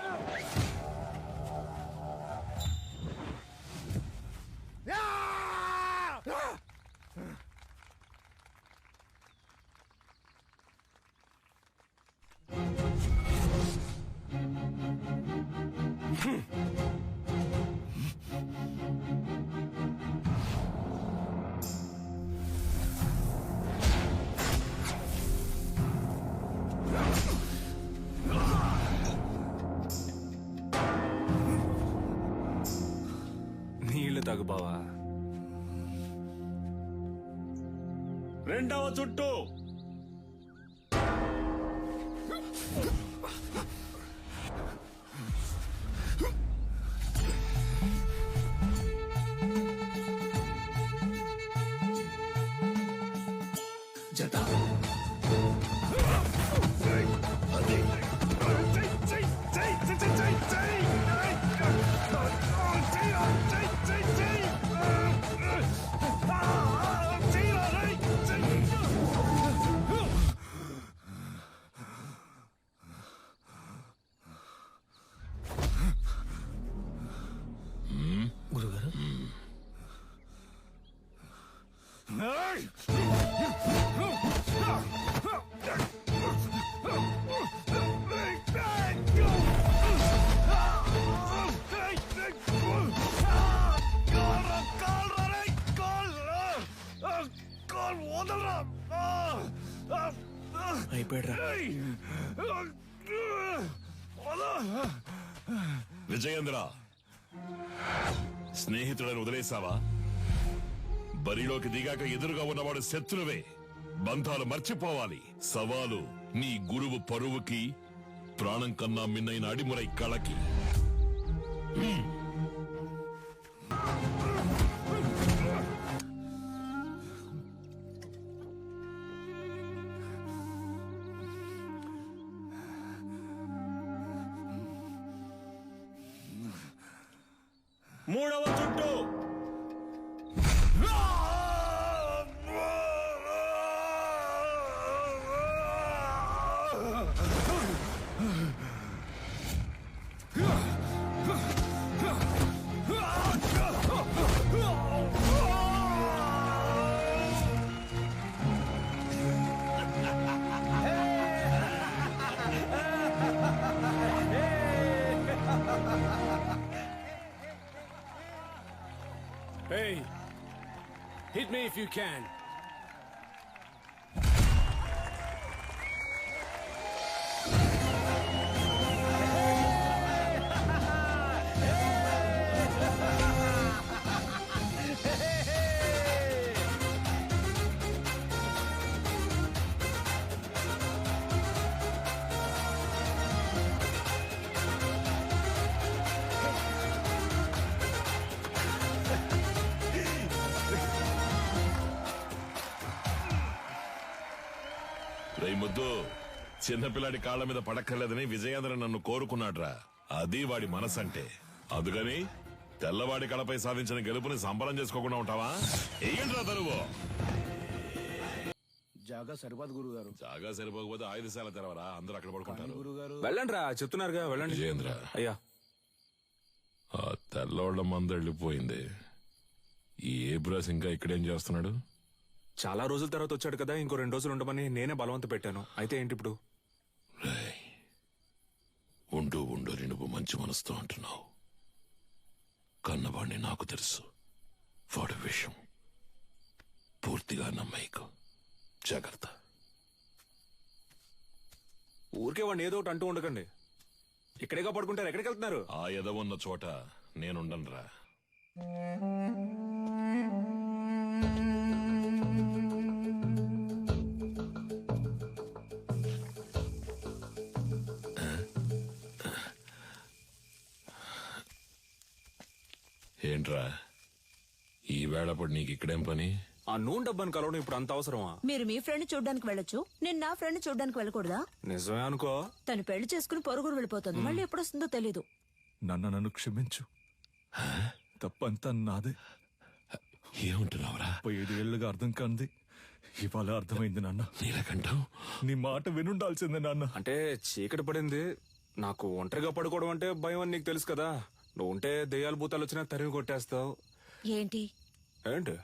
నీళ్లు తాగు బావా. రెండవ చుట్టూ విజయేంద్ర, స్నేహితులను వదిలేసావా? బరిలోకి దిగాక ఎదురుగా ఉన్నవాడు శత్రువే. బంధాలు మర్చిపోవాలి. సవాలు నీ గురువు పరువుకి, ప్రాణం కన్నా మిన్నైన అడిమురై కళకి. మూడవ చుట్టూ Hey, hit me if you can. ముద్దు, చిన్నపిల్లాడి కాళ్ల మీద పడక్కర్లేదని విజయేంద్ర నన్ను కోరుకున్నాడ్రా. అది వాడి మనసంటే. అందుకని తెల్లవాడి కళపై సాధించిన గెలుపుని సంబరం చేసుకోకుండా ఉంటావా? ఏంట్రా తరువు జాగా సరిపోదు గురుగారు. జాగా సరిపోకపోతే ఆయుధశాల తెరవరా, అందరూ అక్కడ పడుకుంటారు. వెళ్ళండి రా, చెప్తున్నారుగా వెళ్ళండి. విజయేంద్ర అయ్యా, ఆ తెల్లవాళ్ళ మంద వెళ్ళిపోయింది. ఈ ఏబ్రాస్ ఇంకా ఇక్కడేం చేస్తున్నాడు? చాలా రోజుల తర్వాత వచ్చాడు కదా, ఇంకో 2 రోజులు ఉండమని నేనే బలవంత పెట్టాను. అయితే ఏంటి ఇప్పుడు? ఉండు ఉండు నువ్వు మంచి మనసుతో అంటున్నావు. కన్నవాణ్ణి నాకు తెలుసు. వాడి విషయం పూర్తిగా నమ్మేకు. జాగ్రత్త. ఊరికే వాడిని ఏదో ఒకటి అంటూ ఉండకండి. ఇక్కడేగా పడుకుంటారు, ఎక్కడికి వెళ్తున్నారు? ఆ ఎదవున్న చోట నేనుండనురా. ఏంట్రా ఈ వేళప్పుడు నీకు ఇక్కడేం పని? ఆ నూనె డబ్బాని కలవడం ఇప్పుడు అంత అవసరమా? మీరు మీ ఫ్రెండ్ చూడ్డానికి వెళ్ళొచ్చు, నేను నా ఫ్రెండ్ చూడ్డానికి వెళ్ళకూడదా? నిజమే అనుకో. తను పెళ్లి చేసుకుని పొరుగురు వెళ్ళిపోతుంది, మళ్ళీ ఎప్పుడు వస్తుందో తెలీదు. నన్ను క్షమించు. తప్పంతా నాదే. ఏమంటున్నావురా? 5 ఏళ్లుగా అర్థం కాంది ఇవాళ అర్థమైంది నాన్న. నీలకంఠం, నీ మాట వినుండాల్సిందే నాన్న. అంటే చీకటి పడింది, నాకు ఒంటరిగా పడుకోవడం అంటే భయం అని నీకు తెలుసు కదా. నువ్వు ఉంటే దెయ్యాలు భూతాలు వచ్చినా తరిమి కొట్టేస్తావు. ఏంటి ఏంటి?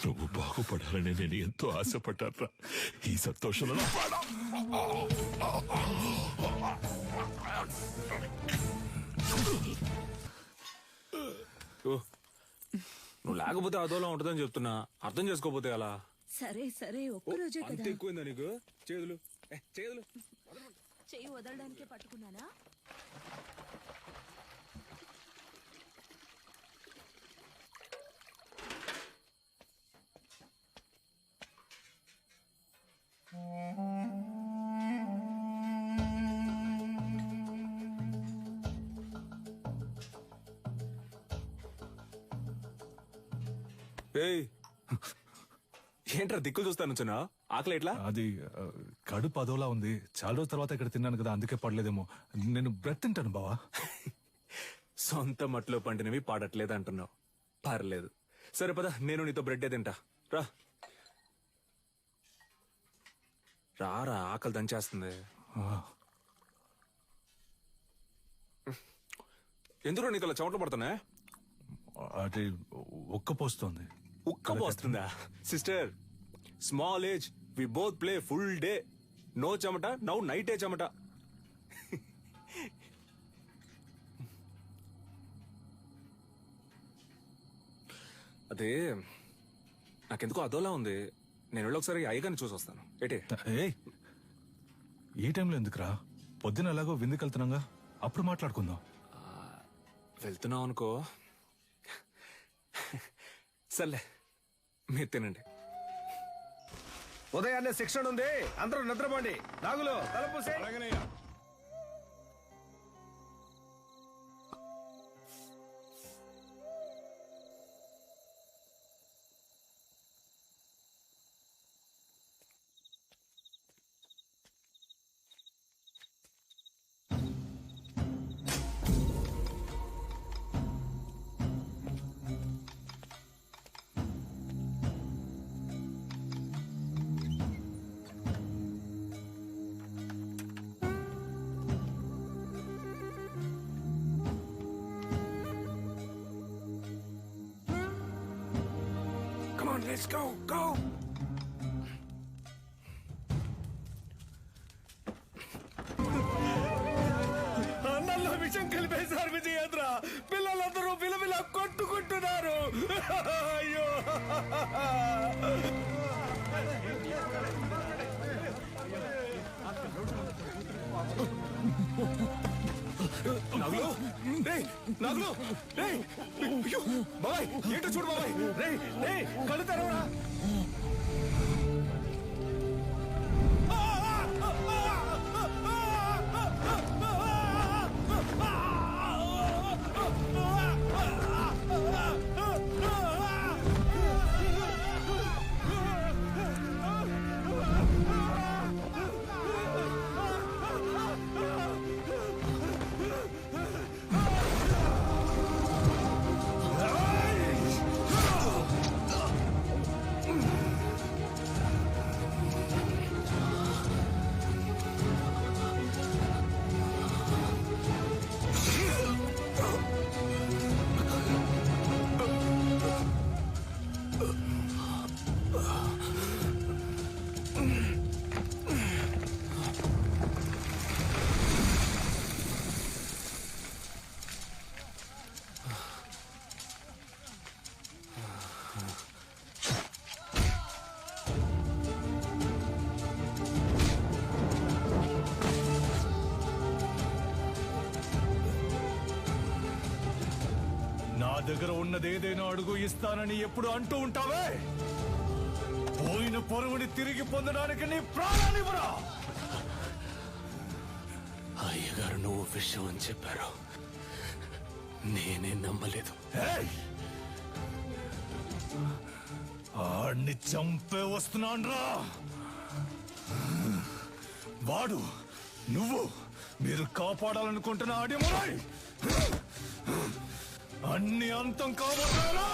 నువ్వు బాగుపడాలని నేను ఎంతో ఆశపడ్డారా. ఈ సంతోషంలో నువ్వు లేకపోతే అదోలా ఉంటుందని చెప్తున్నా, అర్థం చేసుకోపోతే అలా. సరే సరే, ఒక్కరోజే అంత కదా. ఎక్కువైందా నీకు? చేతులు చేతులు చెయ్యి వదలడానికే పట్టుకున్నానా? ఏంట్రా దిక్కులు చూస్తాను చిన్న? ఆకలి ఎట్లా? అది కడుపు అదోలా ఉంది. చాలా రోజుల తర్వాత ఇక్కడ తిన్నాను కదా, అందుకే పడలేదేమో. నేను బ్రెడ్ తింటాను బావా. సొంత మట్లో పండినవి పాడట్లేదు అంటున్నావు. పర్లేదు, సరే పద, నేను నీతో బ్రెడ్డే తింటా. రా రారా, ఆకలి దంచేస్తుంది. ఎందుకు నీకు అలా చెమటలు పడుతున్నా? అది ఉక్కపోస్తుంది. ఉక్కపోస్తుందా? Sister, small age, we both play full day. No చెమట, నౌ నైటే చెమట. అదే నాకెందుకో అదోలా ఉంది. నేను వెళ్ళి ఒకసారి అయ్యగారిని చూసి వస్తాను. ఏటే? ఈ టైంలో ఎందుకురా? పొద్దున ఎలాగో విందుకు వెళ్తున్నాగా, అప్పుడు మాట్లాడుకుందాం. వెళ్తున్నావు అనుకో. సర్లే, మీరు తినండి. ఉదయాన్నే శిక్షణ ఉంది, అందరూ నిద్రపోండి. నాగులు తలపూసే. Let's go, go! అన్నంలో విషం కలిపేశారు విజయేంద్ర. పిల్లలందరూ విలవిల కొట్టుకుంటున్నారు. అయ్యో, నగులు, నగులు, బాబాయ్ ఏంటో చూడు బాబాయ్. కళ్ళు తెరవరా. దగ్గర ఉన్నదేదైనా అడుగు ఇస్తానని ఎప్పుడు అంటూ ఉంటావే, పోయిన పొరుగుని తిరిగి పొందడానికి నీ ప్రాణాన్ని ఇవ్వరా? అయ్యగారు నువ్వు విషయం అని చెప్పారు, నేనే నమ్మలేదు. ఆడిని చంపే వస్తున్నాన్రా. వాడు నువ్వు మీరు కాపాడాలనుకుంటున్న అడిమురై అన్ని అంతం కాబోతారా?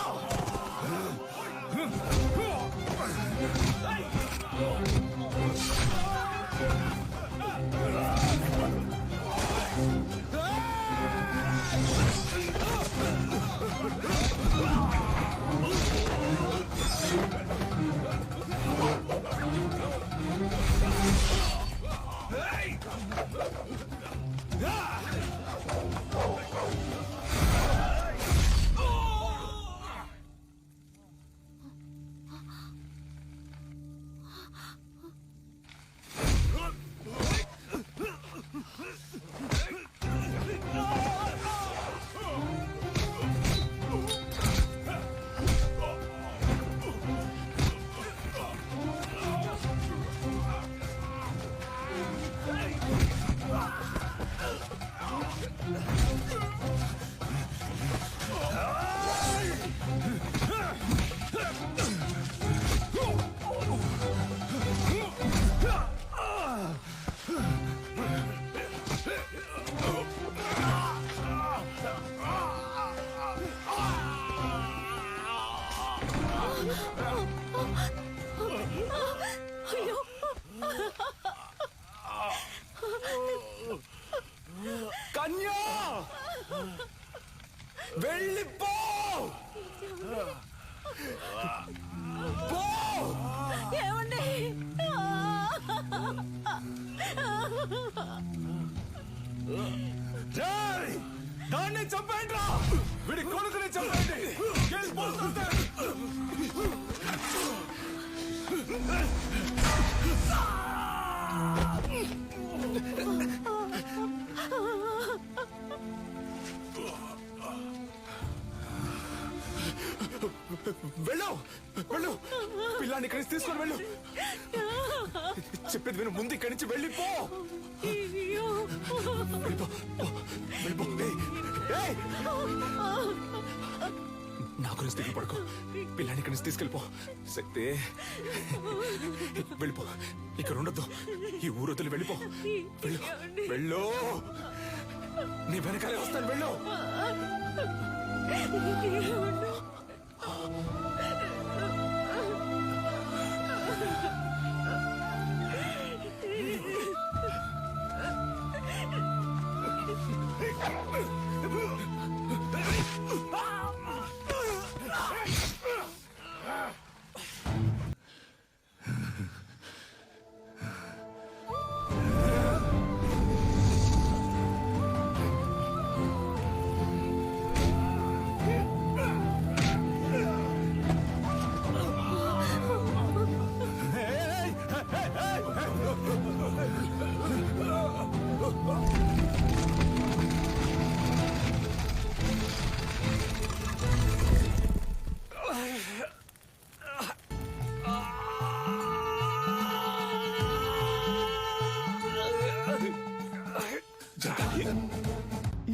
కన్యా వెళ్ళిపో. ఏమండి? దాన్ని చంపేయండి రా, వీడి కొడుకుని చంపేయండి. వెళ్ళిపోతుంటే వెళ్ళు వెళ్ళు, పిల్లాన్ని ఇక్కడి నుంచి తీసుకొని వెళ్ళు. చెప్పేది విను, ముందు ఇక్కడి నుంచి వెళ్ళిపో. వెళ్ళిపో, వెళ్ళిపో. ఏయ్! నా గురించి తిరిగి పడుకో, పిల్లాన్ని ఇక్కడి నుంచి తీసుకెళ్ళిపో. శక్తి వెళ్ళిపో, ఇక్కడ ఉండొద్దు. ఈ ఊరు వదిలి వెళ్ళిపో. వెళ్ళు వెళ్ళు, నీ వెనకాలే వస్తాను. వెళ్ళు.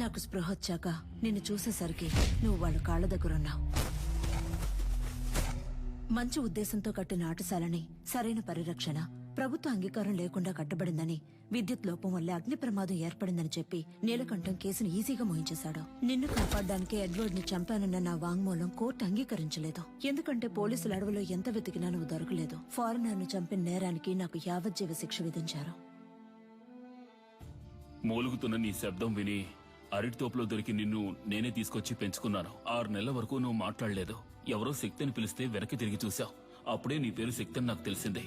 నాకు స్పృహ వచ్చాక నిన్ను చూసేసరికి నువ్వు వాళ్ళ కాళ్ళ దగ్గరున్నావు. మంచి ఉద్దేశంతో కట్టిన ఆటశాలని సరైన పరిరక్షణ, ప్రభుత్వ అంగీకారం లేకుండా కట్టబడిందని, విద్యుత్ లోపం వల్ల అగ్ని ప్రమాదం ఏర్పడిందని చెప్పి నీలకంఠం కేసును ఈజీగా మోయించేశాడు. నిన్ను కాపాడడానికి ఎడ్వర్డ్ ని చంపానన్న నా వాంగ్మూలం కోర్టు అంగీకరించలేదు. ఎందుకంటే పోలీసుల అడవిలో ఎంత వెతికినా నువ్వు దొరకలేదు. ఫారినర్ ను చంపిన నేరానికి నాకు యావజ్జీవ శిక్ష విధించారు. మూలుగుతున్న నీ శబ్దం విని అరటి తోపులో దొరికి నిన్ను నేనే తీసుకొచ్చి పెంచుకున్నాను. 6 నెలల వరకు నువ్వు మాట్లాడలేదు. ఎవరో శక్తిని పిలిస్తే వెనక్కి తిరిగి చూశావు. అప్పుడే నీ పేరు శక్తి అని నాకు తెలిసింది.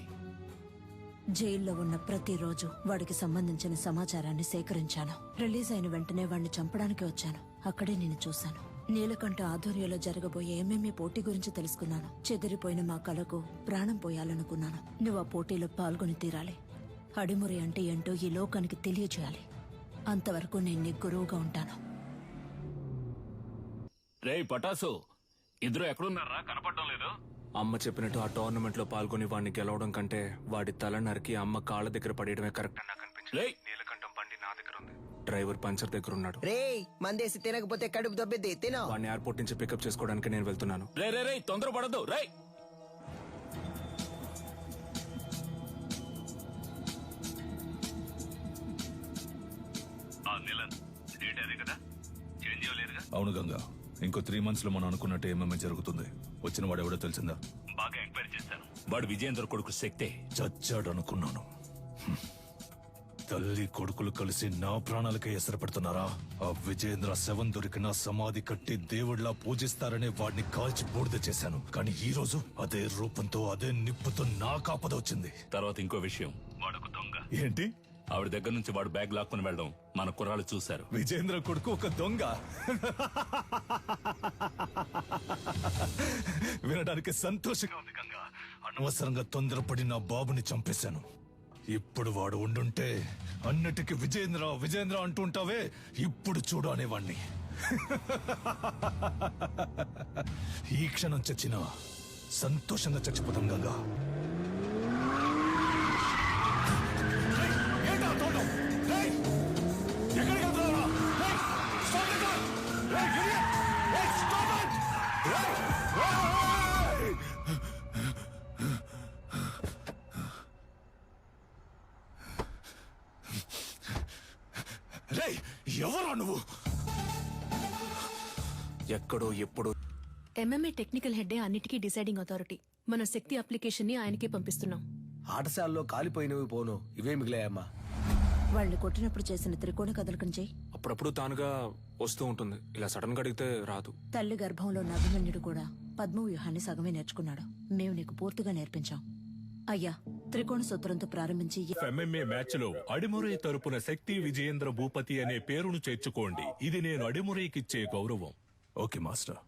జైల్లో ఉన్న ప్రతిరోజు వాడికి సంబంధించిన సమాచారాన్ని సేకరించాను. రిలీజ్ అయిన వెంటనే వాడిని చంపడానికి వచ్చాను. అక్కడే నిన్ను చూశాను. నీలకంఠ ఆధ్వర్యంలో జరగబోయే ఎంఎంఏ పోటీ గురించి తెలుసుకున్నాను. చెదిరిపోయిన మా కళకు ప్రాణం పోయాలనుకున్నాను. నువ్వు ఆ పోటీలో పాల్గొని తీరాలి. అడిమురి అంటే ఏంటో ఈ లోకానికి తెలియచేయాలి. అంతవరకు నేను నీ గురువుగా ఉంటాను. రే పటాసు, ఇద్దరు ఎక్కడున్నారా? కనపడటం లేదు. అమ్మ చెప్పినట్టు ఆ టోర్నమెంట్ లో పాల్గొని వాడిని గెలవడం కంటే వాడి తల నరికి అమ్మ కాళ్ళ దగ్గర పడేయడమే కరెక్ట్ అని నాకు అనిపించింది. నీలకంఠం బండి నా దగ్గర ఉంది, డ్రైవర్ పంచర్ దగ్గర ఉన్నాడు. రే మందేసి తినకపోతే కడుపు దొబ్బిద్ది, తినో. వాడిని ఎయిర్పోర్ట్ నుంచి పికప్ చేసుకోవడానికి నేను వెళ్తున్నాను. రే రే రే తొందరపడద్దు రే. అవును గంగా, ఇంకో 3 months లో మనం అనుకున్నట్టు ఏమేమి జరుగుతుంది. వచ్చిన వాడు ఎవడో తెలిసిందా? బాగా ఎంక్వైరీ చేశాను. వాడు విజయేంద్ర కొడుకు శక్తే. చచ్చాడు అనుకున్నాను. తల్లి కొడుకులు కలిసి నా ప్రాణాలకే ఎసరు పెడుతున్నారా? ఆ విజయేంద్ర శవం దొరికిన సమాధి కట్టి దేవుడిలా పూజిస్తారనే వాడిని కాల్చి బూడిద చేశాను. కానీ ఈ రోజు అదే రూపంతో అదే నిప్పుతో నా కాపద వచ్చింది. తర్వాత ఇంకో విషయం, వాడొక దొంగ. ఏంటి? ఆవిడ దగ్గర నుంచి వాడు బ్యాగ్ లాక్కుని వెళ్ళడం మన కుర్రాళ్ళు చూశారు. విజయేంద్ర కొడుకు ఒక దొంగ? వినడానికి సంతోషంగా ఉంది గంగా. అనవసరంగా తొందరపడి నా బాబుని చంపేశాను. ఇప్పుడు వాడు ఉండుంటే అన్నిటికీ విజయేంద్ర విజయేంద్ర అంటుంటావే, ఇప్పుడు చూడు అనేవాణ్ణి. ఈ క్షణం చచ్చినా సంతోషంగా చచ్చిపోతాం గంగా. ఎవరా నువ్వు? ఎక్కడో ఎప్పుడు ఎంఎంఏ టెక్నికల్ హెడ్డే అన్నిటికీ డిసైడింగ్ అథారిటీ. మన శక్తి అప్లికేషన్ ని ఆయనకే పంపిస్తున్నాం. ఆటశాలలో కాలిపోయినవి పోను, ఇవే మిగిలాయమ్మా. వాళ్ళని కొట్టినప్పుడు చేసిన త్రికోణ కదలికం చేయి. అప్పుడప్పుడు తానుగా వస్తూ ఉంటుంది, ఇలా సడన్ గా అడిగితే రాదు. తల్లి గర్భంలో ఉన్న అభిమన్యుడు కూడా పద్మవ్యూహాన్ని సగమే నేర్చుకున్నాడు. మేము నీకు పూర్తిగా నేర్పించాం. అయ్యా, త్రికోణ సూత్రంతో ప్రారంభించి ఎంఎంఏ మ్యాచ్ లో అడిమురై తరపున శక్తి విజయేంద్ర భూపతి అనే పేరును చేర్చుకోండి. ఇది నేను అడిమురైకిచ్చే గౌరవం. Okay master.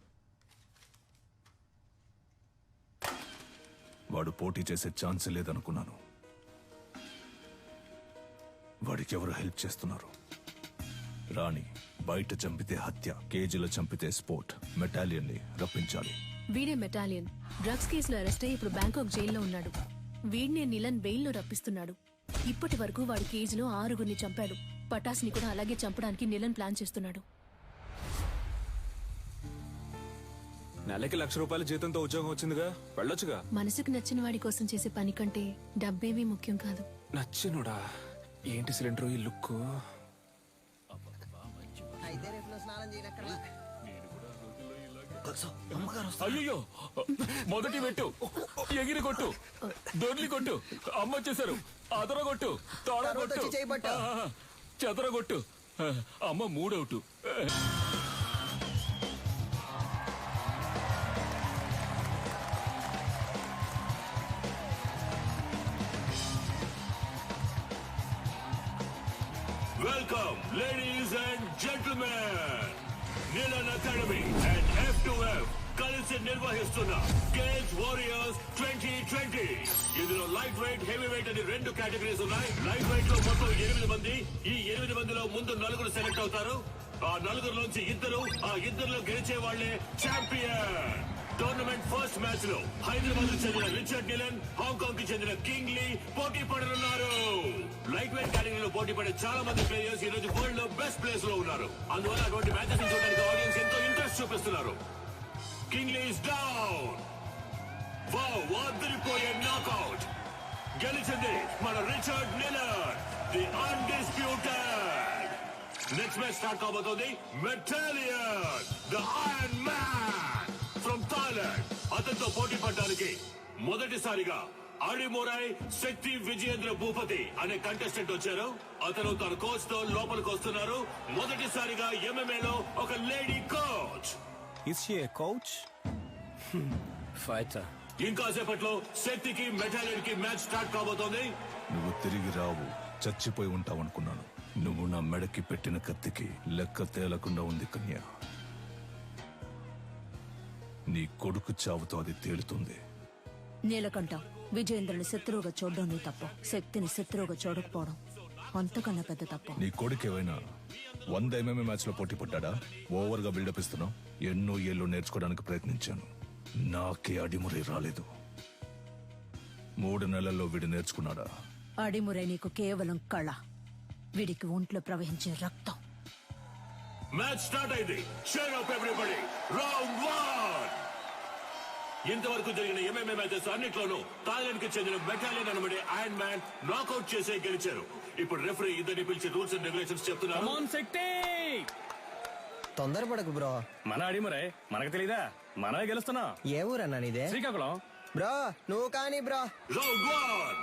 వాడు పోటీ చేసే ఛాన్స్ లేదనుకున్నాను. వాడికి ఎవరు హెల్ప్ చేస్తున్నారు? రాణి బయట చంపితే హత్య, కేజీలో చంపితే స్పోర్ట్. మెటాలియన్ ని రప్పించాలి. వీడే మెటాలియన్. డ్రగ్స్ కేసులో అరెస్ట్ అయ్యి ఇప్పుడు బ్యాంకాక్ జైల్లో ఉన్నాడు. వీడినే నిలన్ బెయిల్లో రప్పిస్తున్నాడు. ఇప్పటి వరకు వాడి కేజీలో 6గురిని చంపాడు. పటాస్ని కూడా అలాగే చంపడానికి నిలన్ ప్లాన్ చేస్తున్నాడు. నెలకి ₹1,00,000 జీతంతో ఉద్యోగం వచ్చిందిగా, వెళ్ళొచ్చుగా. మనసుకు నచ్చిన వాడి కోసం చేసే పని కంటే డబ్బేమీ ముఖ్యం కాదు. నచ్చినుడా? ఏంటి సిలిండర్ ఈ లుక్? అయితే రేపు స్నానం చేయనక్కర్లా. అయ్యో, మొదటి పెట్టు, ఎగిరి కొట్టు, దొర్లి కొట్టు, అమ్మ వచ్చేసారు. అదర కొట్టు, తోడ కొట్టు, చెదర కొట్టు. అమ్మ 3 out. Welcome ladies and gentlemen. Neelan academy and F2F కలిసి నిర్వహిస్తున్న కేజ్ వారియర్స్ 2020. ఇందులో లైట్ వెయిట్, హెవీ వెయిట్ అని 2 కేటగిరీస్ ఉన్నాయి. లైట్ వెయిట్ లో మొత్తం 8 మంది. ఈ 8 మందిలో ముందు 4 సెలెక్ట్ అవుతారు. ఆ 4లోంచి 2, ఆ 2లో గెలిచే వాళ్లే ఛాంపియన్. టోర్నమెంట్ ఫస్ట్ మ్యాచ్ లో హైదరాబాద్ కు చెందిన రిచర్డ్ నిలన్, హాంకాంగ్ కి చెందిన కింగ్ లీ పోటీ పడనున్నారు. లైట్ వెయిట్ కేటగిరీలో పోటీ పడే చాలా మంది ప్లేయర్స్ ఈ రోజు వరల్డ్ లో బెస్ట్ ప్లేస్ లో ఉన్నారు. అందువల్ల అటువంటి మ్యాచెస్ చూడడానికి ఆడియన్స్ ఎంతో ఇంట్రెస్ట్ చూపిస్తున్నారు. King Lee is down. Wow, వాదిరిపోయే నాకౌట్. గెలిచింది మన Richard Nilan, the undisputed. Next match start కాబోతోంది. మెటాలియన్, the iron man from Thailand. అతనితో పోటీ పడడానికి మొదటిసారిగా అడిమురై శక్తి విజయేంద్ర భూపతి అనే కంటెస్టెంట్ వచ్చారు. అతను తన కోచ్ తో లోపలికి వస్తున్నారు. మొదటిసారిగా ఎంఎంఏ లో ఒక lady coach. Is she a coach? Fighter. ఇంకాసేపట్లో శక్తికి మెటాలియన్ కి మ్యాచ్ స్టార్ట్ కాబోతోంది. నువ్వు తిరిగి రావు, చచ్చిపోయి ఉంటావనుకున్నాను. నువ్వు నా మెడకి పెట్టిన కత్తికి లెక్క తేలకుండా ఉంది కన్యా. నీ కొడుకు చావుతో అది తేలుతుంది. నీలకంఠం, విజయేంద్రని శత్రువుగా చూడడం నీ తప్పు. శక్తిని శత్రువుగా చూడకపోవడం అంతకన్నా పెద్ద తప్పు. నీ కొడుకు ఏమైనా 100 MMA మ్యాచ్ లో పోటీ పడ్డా? ఓవర్ గా బిల్డప్ ఇస్తున్నావు. ఎన్నో ఏళ్ళు నేర్చుకోవడానికి ప్రయత్నించాను. నాకే అడిమురే రాలేదు. 3 నెలల్లో వీడు నేర్చుకున్నాడా? అడిమురే నీకు కేవలం కళ, వీడికి ఒంట్లో ప్రవహించే రక్తం. మ్యాచ్ స్టార్ట్ అయింది. Cheer up everybody. రౌండ్ 1. ఇంతవరకు జరిగిన ఎంఎంఏ మ్యాచెస్ అన్నిట్లోనూ థాయిలాండ్ కి చెందిన బెటాలియన్ అనబడే ఐరన్ మ్యాన్ నాకౌట్ చేసే గెలిచారు. ఇప్పుడు రెఫరీ ఇద్దరిని పిలిచి రూల్స్ అండ్ రెగ్యులేషన్స్ చెప్తున్నారు. తొందరపడకు బ్రో. మన అడిమరే మనకు తెలీదా? మనమే గెలుస్తున్నా. ఏ ఊరన్నా నీదే? శ్రీకాకుళం. బ్రో నువ్వు కానీ బ్రో. రౌండ్ 1.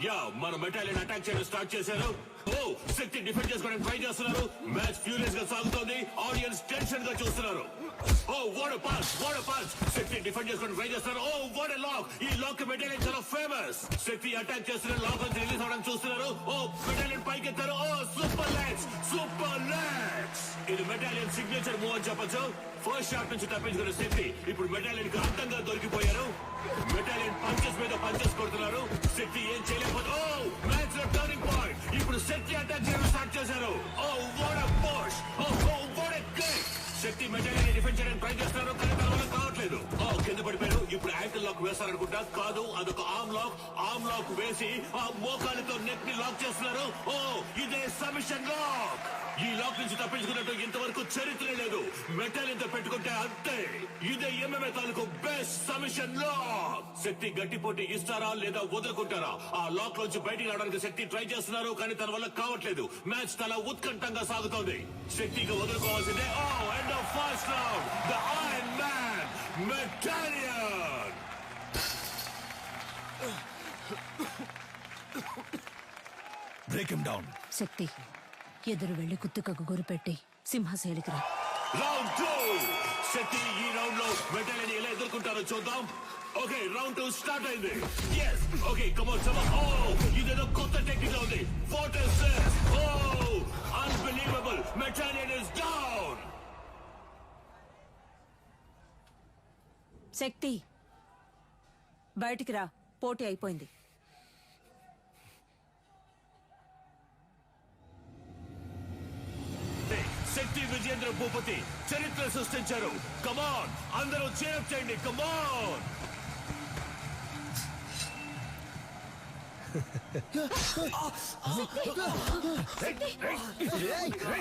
యా, మన బెటాలియన్ అటాక్ చేయడం స్టార్ట్ చేశారు. ఓ, శక్తి డిఫెండ్ చేసుకోవడానికి ట్రై చేస్తున్నారు. మ్యాచ్ ఫ్యూరియస్ గా సాగుతోంది. ఆడియన్స్ టెన్షన్ గా చూస్తున్నారు. Oh, what a pass, what a pass. Shakti defend చేసుకోవడానికి ట్రై చేస్తున్నారు. Oh, what a lock. ఈ లాక్ బెటాలియన్ చాలా ఫేమస్. శక్తి అటాక్ చేస్తున్న లాక్ నుంచి రిలీజ్ అవడానికి చూస్తున్నారు. ఓ, బెటాలియన్ పైకి ఎత్తారు. Oh, super legs, super legs. ఇది బెటాలియన్ సిగ్నేచర్ మూవ్ అని చెప్పొచ్చు. ఫస్ట్ షాట్ నుంచి తప్పించుకున్న శక్తి ఇప్పుడు బెటాలియన్ కి అర్థంగా దొరికిపోయారు. బెటాలియన్ పంచెస్ మీద పంచెస్ కొడుతున్నారు. శక్తి ఏం చేయలేకపోతే ఓ, మ్యాచ్ లో టర్నింగ్ పాయింట్. ఇప్పుడు శక్తి అటాక్ చేయడం స్టార్ట్ చేశారు. Oh, what a push. Oh, what a kick. Shakti మెటాలియన్ డిఫెండ్ చేయడానికి ట్రై చేస్తున్నారు, కానీ తన వల్ల కావట్లేదు. ఓ, కింద పడిపోయారు. ఇప్పుడు యాంకిల్ లాక్ వేస్తారనుకుంటా. కాదు, అదొక ఆర్మ్ లాక్. ఆర్మ్ లాక్ వేసి ఆ మోకాలితో నెక్ ని లాక్ చేస్తున్నారు. ఓ, ఇదే సబ్మిషన్ లాక్. ఈ లాక్ నుంచి తప్పించుకున్నట్టు ఇంతవరకు చరిత్ర లేదు. మెటాలియన్ తో పెట్టుకుంటే అంతే. ఇదే ఎంఎంఏ తాలూకు బెస్ట్ సబ్మిషన్ లాక్. శక్తి గట్టి పోటీ ఇస్తారా లేదా వదులుకుంటారా? ఆ లాక్ నుంచి బయటికి రావడానికి శక్తి ట్రై చేస్తున్నారు, కానీ తన వల్ల కావట్లేదు. మ్యాచ్ చాలా ఉత్కంఠంగా సాగుతోంది. శక్తికి వదులుకోవాల్సిందే. Oh, end of first round. The iron man మెటాలియన్. Break him down. శక్తి ఎదురు వెళ్లి కుత్తుకకు గురిపెట్టి సింహశైలికి రా. రౌండ్ 2. శక్తి ఈ రౌండ్ లో మెటాలియన్ ఎలా ఎదుర్కొంటారో చూద్దాం. ఓకే, రౌండ్ 2 స్టార్ట్ అయింది. yes, okay, come on some. Oh, ఇదేదో కొత్త టెక్నిక్ ఉంది. What is this? Oh, unbelievable. మెటాలియన్ ఇస్ డౌన్. శక్తి బయటికి రా, పోటీ అయిపోయింది. శక్తి విజేంద్ర భూపతి చరిత్ర సృష్టించారు. కమాన్, అందరూ చేర్ చేయండి. కమాన్.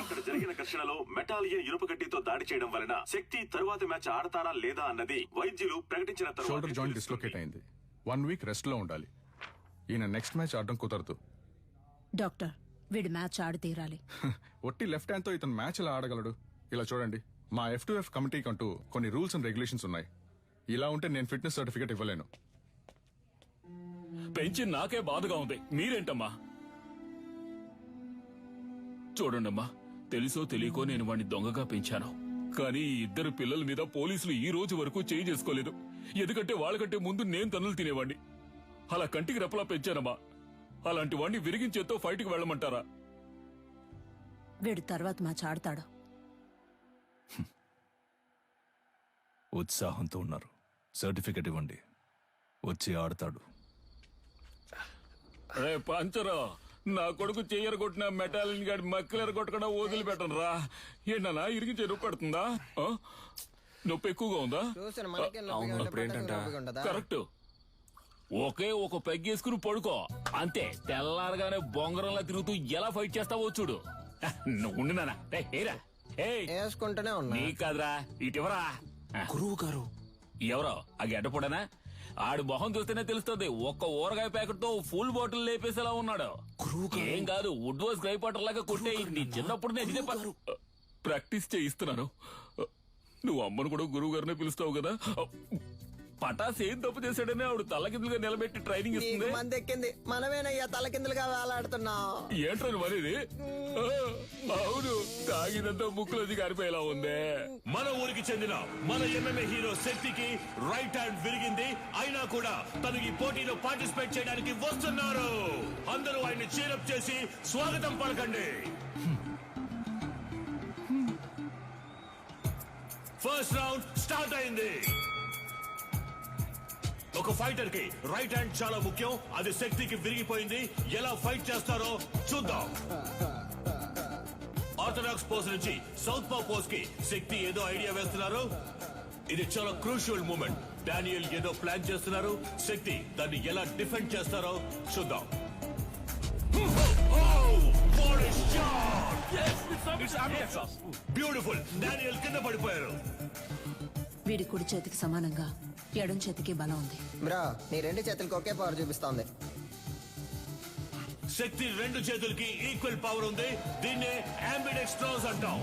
ఇక్కడ జరిగిన ఘర్షణలో మెటాలియన్ ఇనుప గడ్డితో దాడి చేయడం వలన శక్తి తరువాత మ్యాచ్ ఆడతారా లేదా అన్నది వైద్యులు ప్రకటించిన షోల్డర్ జాయింట్ డిస్లోకేట్ అయింది. 1 వీక్ రెస్ట్ లో ఉండాలి. ఈయన నెక్స్ట్ మ్యాచ్ ఆడడం కుదరదు. డాక్టర్, వీడి మ్యాచ్ ఆడి తీరాలి. ఒట్టి లెఫ్ట్ హ్యాండ్ తో ఇతను మ్యాచ్ ఎలా ఆడగలడు? ఇలా చూడండి, మా F2F కమిటీకి అంటూ కొన్ని రూల్స్ అండ్ రెగ్యులేషన్స్ ఉన్నాయి. ఇలా ఉంటే నేను ఫిట్నెస్ సర్టిఫికేట్ ఇవ్వలేను. పెంచి నాకే బాధగా ఉంది. మీరేంటమ్మా? చూడండమ్మా, తెలుసో తెలియకో నేను వాడిని దొంగగా పెంచాను. కానీ ఈ 2 పిల్లల మీద పోలీసులు ఈ రోజు వరకు చేయి చేసుకోలేదు. ఎందుకంటే వాళ్ళకంటే ముందు నేను తన్నులు తినేవాడిని. అలా కంటికి రెప్పలా పెంచానమ్మా. అలాంటి వాడిని విరిగించేతో ఫైట్కి వెళ్ళమంటారా? వీడు తర్వాత మ్యాచ్ ఆడతాడు. ఉత్సాహంతో ఉన్నారు. సర్టిఫికెట్ ఇవ్వండి, వచ్చి ఆడతాడు. రే పంచరా, నా కొడుకు చెయ్యరు కొట్టిన మెటాలియన్ గాడి మక్కలేరు కొట్టకుండా వదిలిపెట్టను రా. ఏంటన్నా ఇరిగించే నొప్పి పెడుతుందా? నొప్పి ఎక్కువగా ఉందా? కరెక్ట్. ఒకే ఒక పెగ్గేసుకుని పడుకో అంతే. తెల్లారగానే బొంగరంలా తిరుగుతూ ఎలా ఫైట్ చేస్తావో చూడు. నువ్వు వేసుకుంటూనే ఉన్నా. నీ కాదురా, ఇటువరా. గురువు గారు ఎవరో ఆ గడ్డపడనా? ఆడు మొహం చూస్తేనే తెలుస్తుంది. ఒక్క ఊరగాయ ప్యాకెట్ తో ఫుల్ బాటిల్ లేపేసేలా ఉన్నాడు. ఏం కాదు, వుడ్ వాస్ గ్రై పాటర్ లాగా కొట్టే. నీ చిన్నప్పుడు నేను ఇదే ప్రాక్టీస్ చేయిస్తున్నాను. నువ్వు అమ్మను కూడా గురువు గారినే పిలుస్తావు కదా. పటాస్ ఏం తప్పు చేశాడని ఆవిడ తలకిందులుగా నిలబెట్టి ట్రైనింగ్ ఇస్తుంది. మంది ఎక్కింది, మనమేనయ్యా తలకిందులుగా వేలాడుతున్నావు. ఏంట్రని మరేది? అవును, తాగినంత ముక్కులోది కారిపోయేలా ఉందే. మన ఊరికి చెందిన మన ఎంఎంఏ హీరో శక్తికి రైట్ హ్యాండ్ విరిగింది. అయినా కూడా తను ఈ పోటీలో పార్టిసిపేట్ చేయడానికి వస్తున్నారు. అందరూ ఆయన్ని చీరప్ చేసి స్వాగతం పలకండి. ఫస్ట్ రౌండ్ స్టార్ట్ అయింది. ఒక ఫైటర్ కి రైట్ హ్యాండ్ చాలా ముఖ్యం. అది శక్తికి విరిగిపోయింది. ఎలా ఫైట్ చేస్తారో చూద్దాం. ఆర్థడాక్స్ పోజ్ నుంచి సౌత్ పా పోజ్ కి శక్తి ఏదో ఐడియా వేస్తున్నారు. ఇది చాలా క్రూషియల్ మూమెంట్. డానియల్ ఏదో ప్లాన్ చేస్తున్నారు. శక్తి దాన్ని ఎలా డిఫెండ్ చేస్తారో చూద్దాం. బ్యూటిఫుల్. డానియల్ కింద పడిపోయారు. వీడి కుడి చేతికి సమానంగా ఎడం చేతికి బలం ఉంది. బ్రో నీ రెండు చేతులకు ఒకే పవర్ చూపిస్తోంది. శక్తి రెండు చేతులకి ఈక్వల్ పవర్ ఉంది. దీన్నే అంబిడెక్స్ట్రోస్ అంటాం.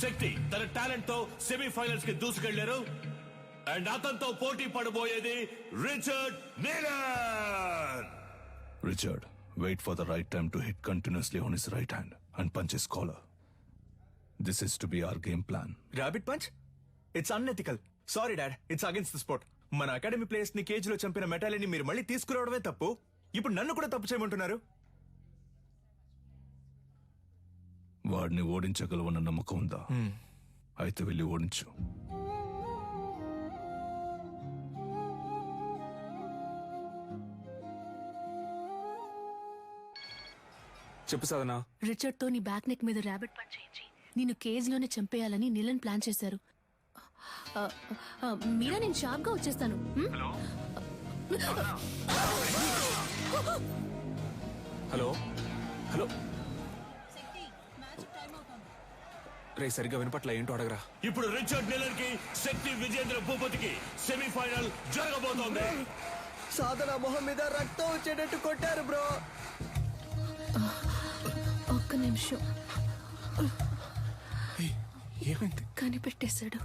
శక్తి తన టాలెంట్ తో సెమీఫైనల్స్ కి దూసుకెళ్లారు. అండ్ అతనితో పోటీ పడబోయేది Richard నీలన్. Richard, wait for the right time to hit continuously on his right hand and punch his collar. This is to be our game plan. Rabbit punch? It's unethical. Sorry dad, it's against the sport. మన అకాడమీ ప్లేయర్స్ ని కేజ్ లో చంపిన మెటాలిని మీరు మళ్ళీ తీసుకురావడమే తప్పు. ఇప్పుడు నన్ను కూడా తప్పు చేయమంటున్నారు. వాడిని ఓడించగలవన్న నమ్మకం ఉందా? అయితే వెళ్ళి ఓడించు. చెప్పు సాధనా. రిచర్డ్ తో నీ బ్యాక్ నెక్ మీద ర్యాబిట్ పంచ్ చేయించి నిన్ను కేజ్ లోనే చంపేయాలని నీలన్ ప్లాన్ చేశారు. మీరా నేను షార్ప్ గా వచ్చేస్తాను. హలో హలో రే, సరిగ్గా వినపట్ల, ఏంటో అడగరా. ఇప్పుడు రిచర్డ్ నీలన్ కి శక్తి విజేంద్ర భూపతికి సెమీఫైనల్ జరగబోతోంది. సాధన మొహం మీద రక్తం వచ్చేటట్టు కొట్టారు బ్రో. ఒక్క నిమిషం. ఏమైంది? కనిపెట్టేశాడు.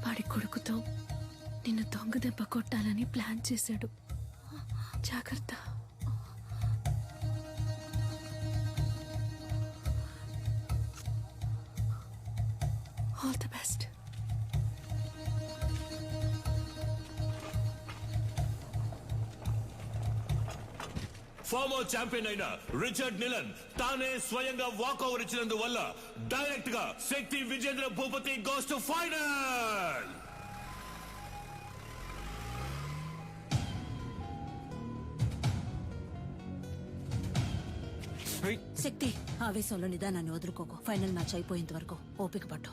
వాడి కొడుకుతో నిన్ను దొంగ దెబ్బ కొట్టాలని ప్లాన్ చేశాడు. జాగ్రత్త. All the best. Former champion అయిన రిచర్డ్ నీలన్ తానే స్వయంగా వాక్ ఓవర్ ఇచ్చినందువల్ల డైరెక్ట్ గా Shakti Vijendra Bhupathi goes to final. Shakti, ఆవేశంలో నిదానాన్ని వదులుకోకు. ఫైనల్ మ్యాచ్ అయిపోయేంత వరకు ఓపిక పట్టు.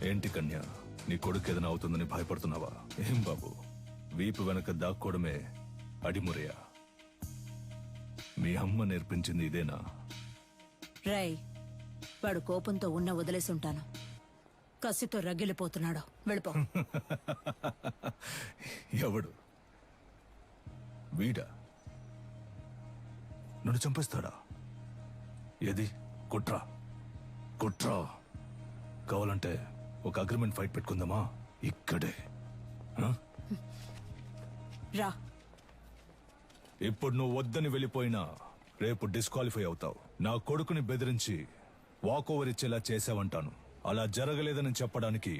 ఏంటి కన్య, నీ కొడుకు ఏదైనా అవుతుందని భయపడుతున్నావా? ఏం బాబు, వీపు వెనక దాక్కోవడమే అడిమురయా? మీ అమ్మ నేర్పించింది ఇదేనా? రై, వాడు కోపంతో ఉన్న వదిలేసి ఉంటాను. కసితో రగిలిపోతున్నాడు. వెళ్ళిపో. ఎవడు? వీడా? నన్ను చంపేస్తాడా? ఏది? కుట్రా కుట్రా. కావాలంటే ఒక అగ్రిమెంట్ ఫైట్ పెట్టుకుందామా? ఇక్కడే. రా. ఇప్పుడు నువ్వు వద్దని వెళ్ళిపోయినా రేపు డిస్క్వాలిఫై అవుతావు. నా కొడుకుని బెదిరించి వాకోవర్ ఇచ్చేలా చేసావంటాను. అలా జరగలేదని చెప్పడానికి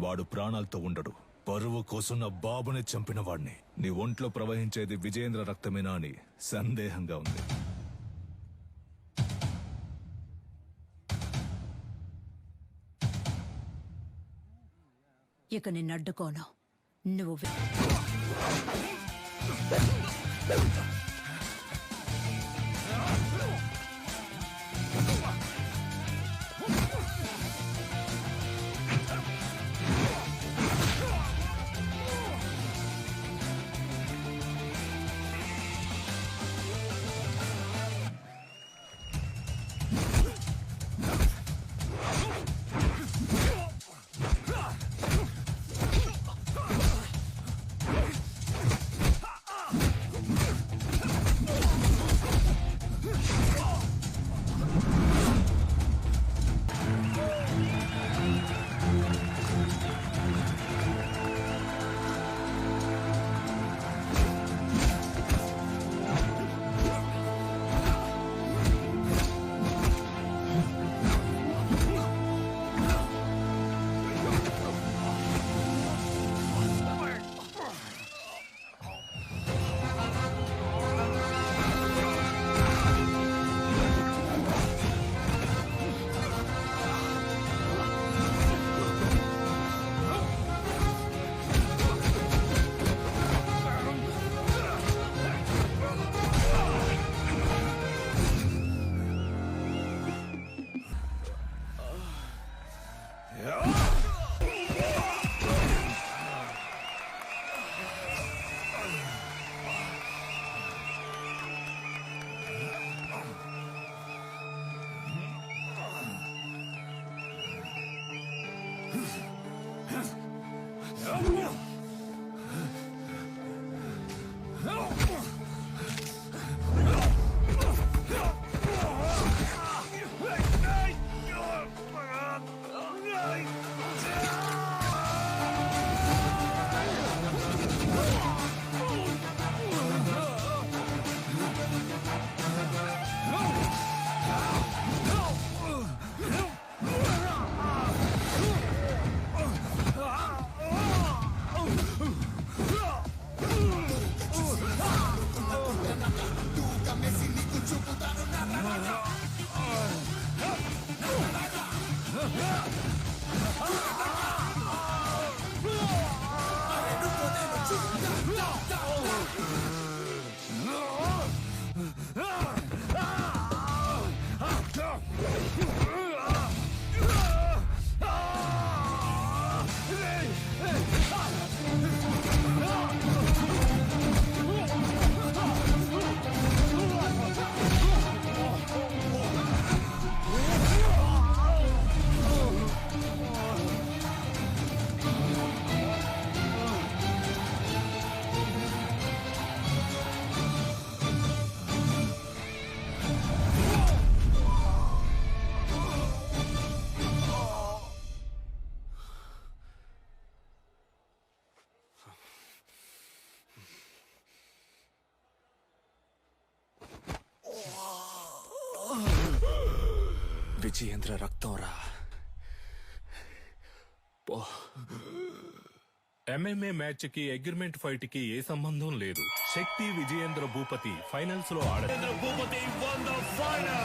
వాడు ప్రాణాలతో ఉండడు. పరువు కోసం నా బాబుని చంపిన వాడిని. నీ ఒంట్లో ప్రవహించేది విజయేంద్ర రక్తమేనా అని సందేహంగా ఉంది. ఇక నిన్ను అడ్డుకోను. నువ్వు విజయేంద్ర రక్తం రా. ఎంఎంఏ మ్యాచ్ కి అగ్రిమెంట్ ఫైట్ కి ఏ సంబంధం లేదు. శక్తి విజయేంద్ర భూపతి ఫైనల్స్ లో ఆడారు. Bhupathi won the final.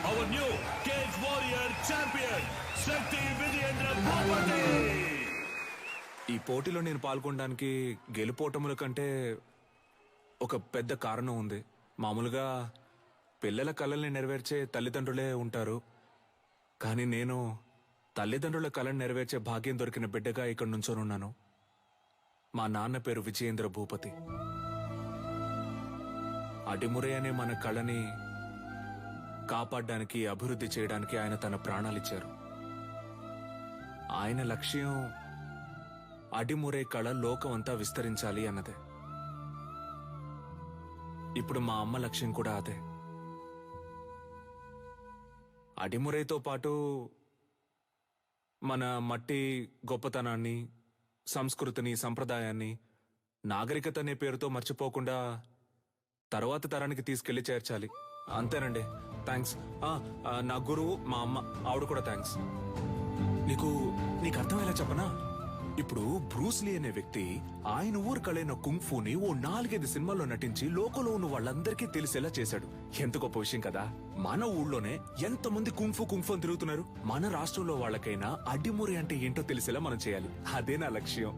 Our new Cage Warrior champion, శక్తి విజయేంద్ర భూపతి. ఈ పోటీలో నేను పాల్గొనడానికి గెలుపోటముల కంటే ఒక పెద్ద కారణం ఉంది. మామూలుగా పిల్లల కలల్ని నెరవేర్చే తల్లిదండ్రులే ఉంటారు, కానీ నేను తల్లిదండ్రుల కళను నెరవేర్చే భాగ్యం దొరికిన బిడ్డగా ఇక్కడ నుంచోనున్నాను. మా నాన్న పేరు విజయేంద్ర భూపతి. అడిమురే అనే మన కళని కాపాడడానికి, అభివృద్ధి చేయడానికి ఆయన తన ప్రాణాలిచ్చారు. ఆయన లక్ష్యం అడిమురే కళ లోకమంతా విస్తరించాలి అన్నదే. ఇప్పుడు మా అమ్మ లక్ష్యం కూడా అదే. అడిమురేతో పాటు మన మట్టి గొప్పతనాన్ని, సంస్కృతిని, సంప్రదాయాన్ని, నాగరికత అనే పేరుతో మర్చిపోకుండా తర్వాత తరానికి తీసుకెళ్లి చేర్చాలి. అంతేనండి. థ్యాంక్స్. నా గురువు మా అమ్మ, ఆవిడ కూడా థ్యాంక్స్. నీకు అర్థమయ్యేలా చెప్పనా? ఇప్పుడు బ్రూస్లీ అనే వ్యక్తి ఆయన ఊరు కళైన కుంగ్ఫూని ఓ 4-5 సినిమాల్లో నటించి లోకంలో ఉన్న వాళ్ళందరికీ తెలిసేలా చేశాడు. ఎంత గొప్ప విషయం కదా. మన ఊళ్ళోనే ఎంతమంది కుంగ్ఫూ అని తిరుగుతున్నారు. మన రాష్ట్రంలో వాళ్ళకైనా అడ్డిమురి అంటే ఏంటో తెలిసేలా మనం చేయాలి. అదే నా లక్ష్యం.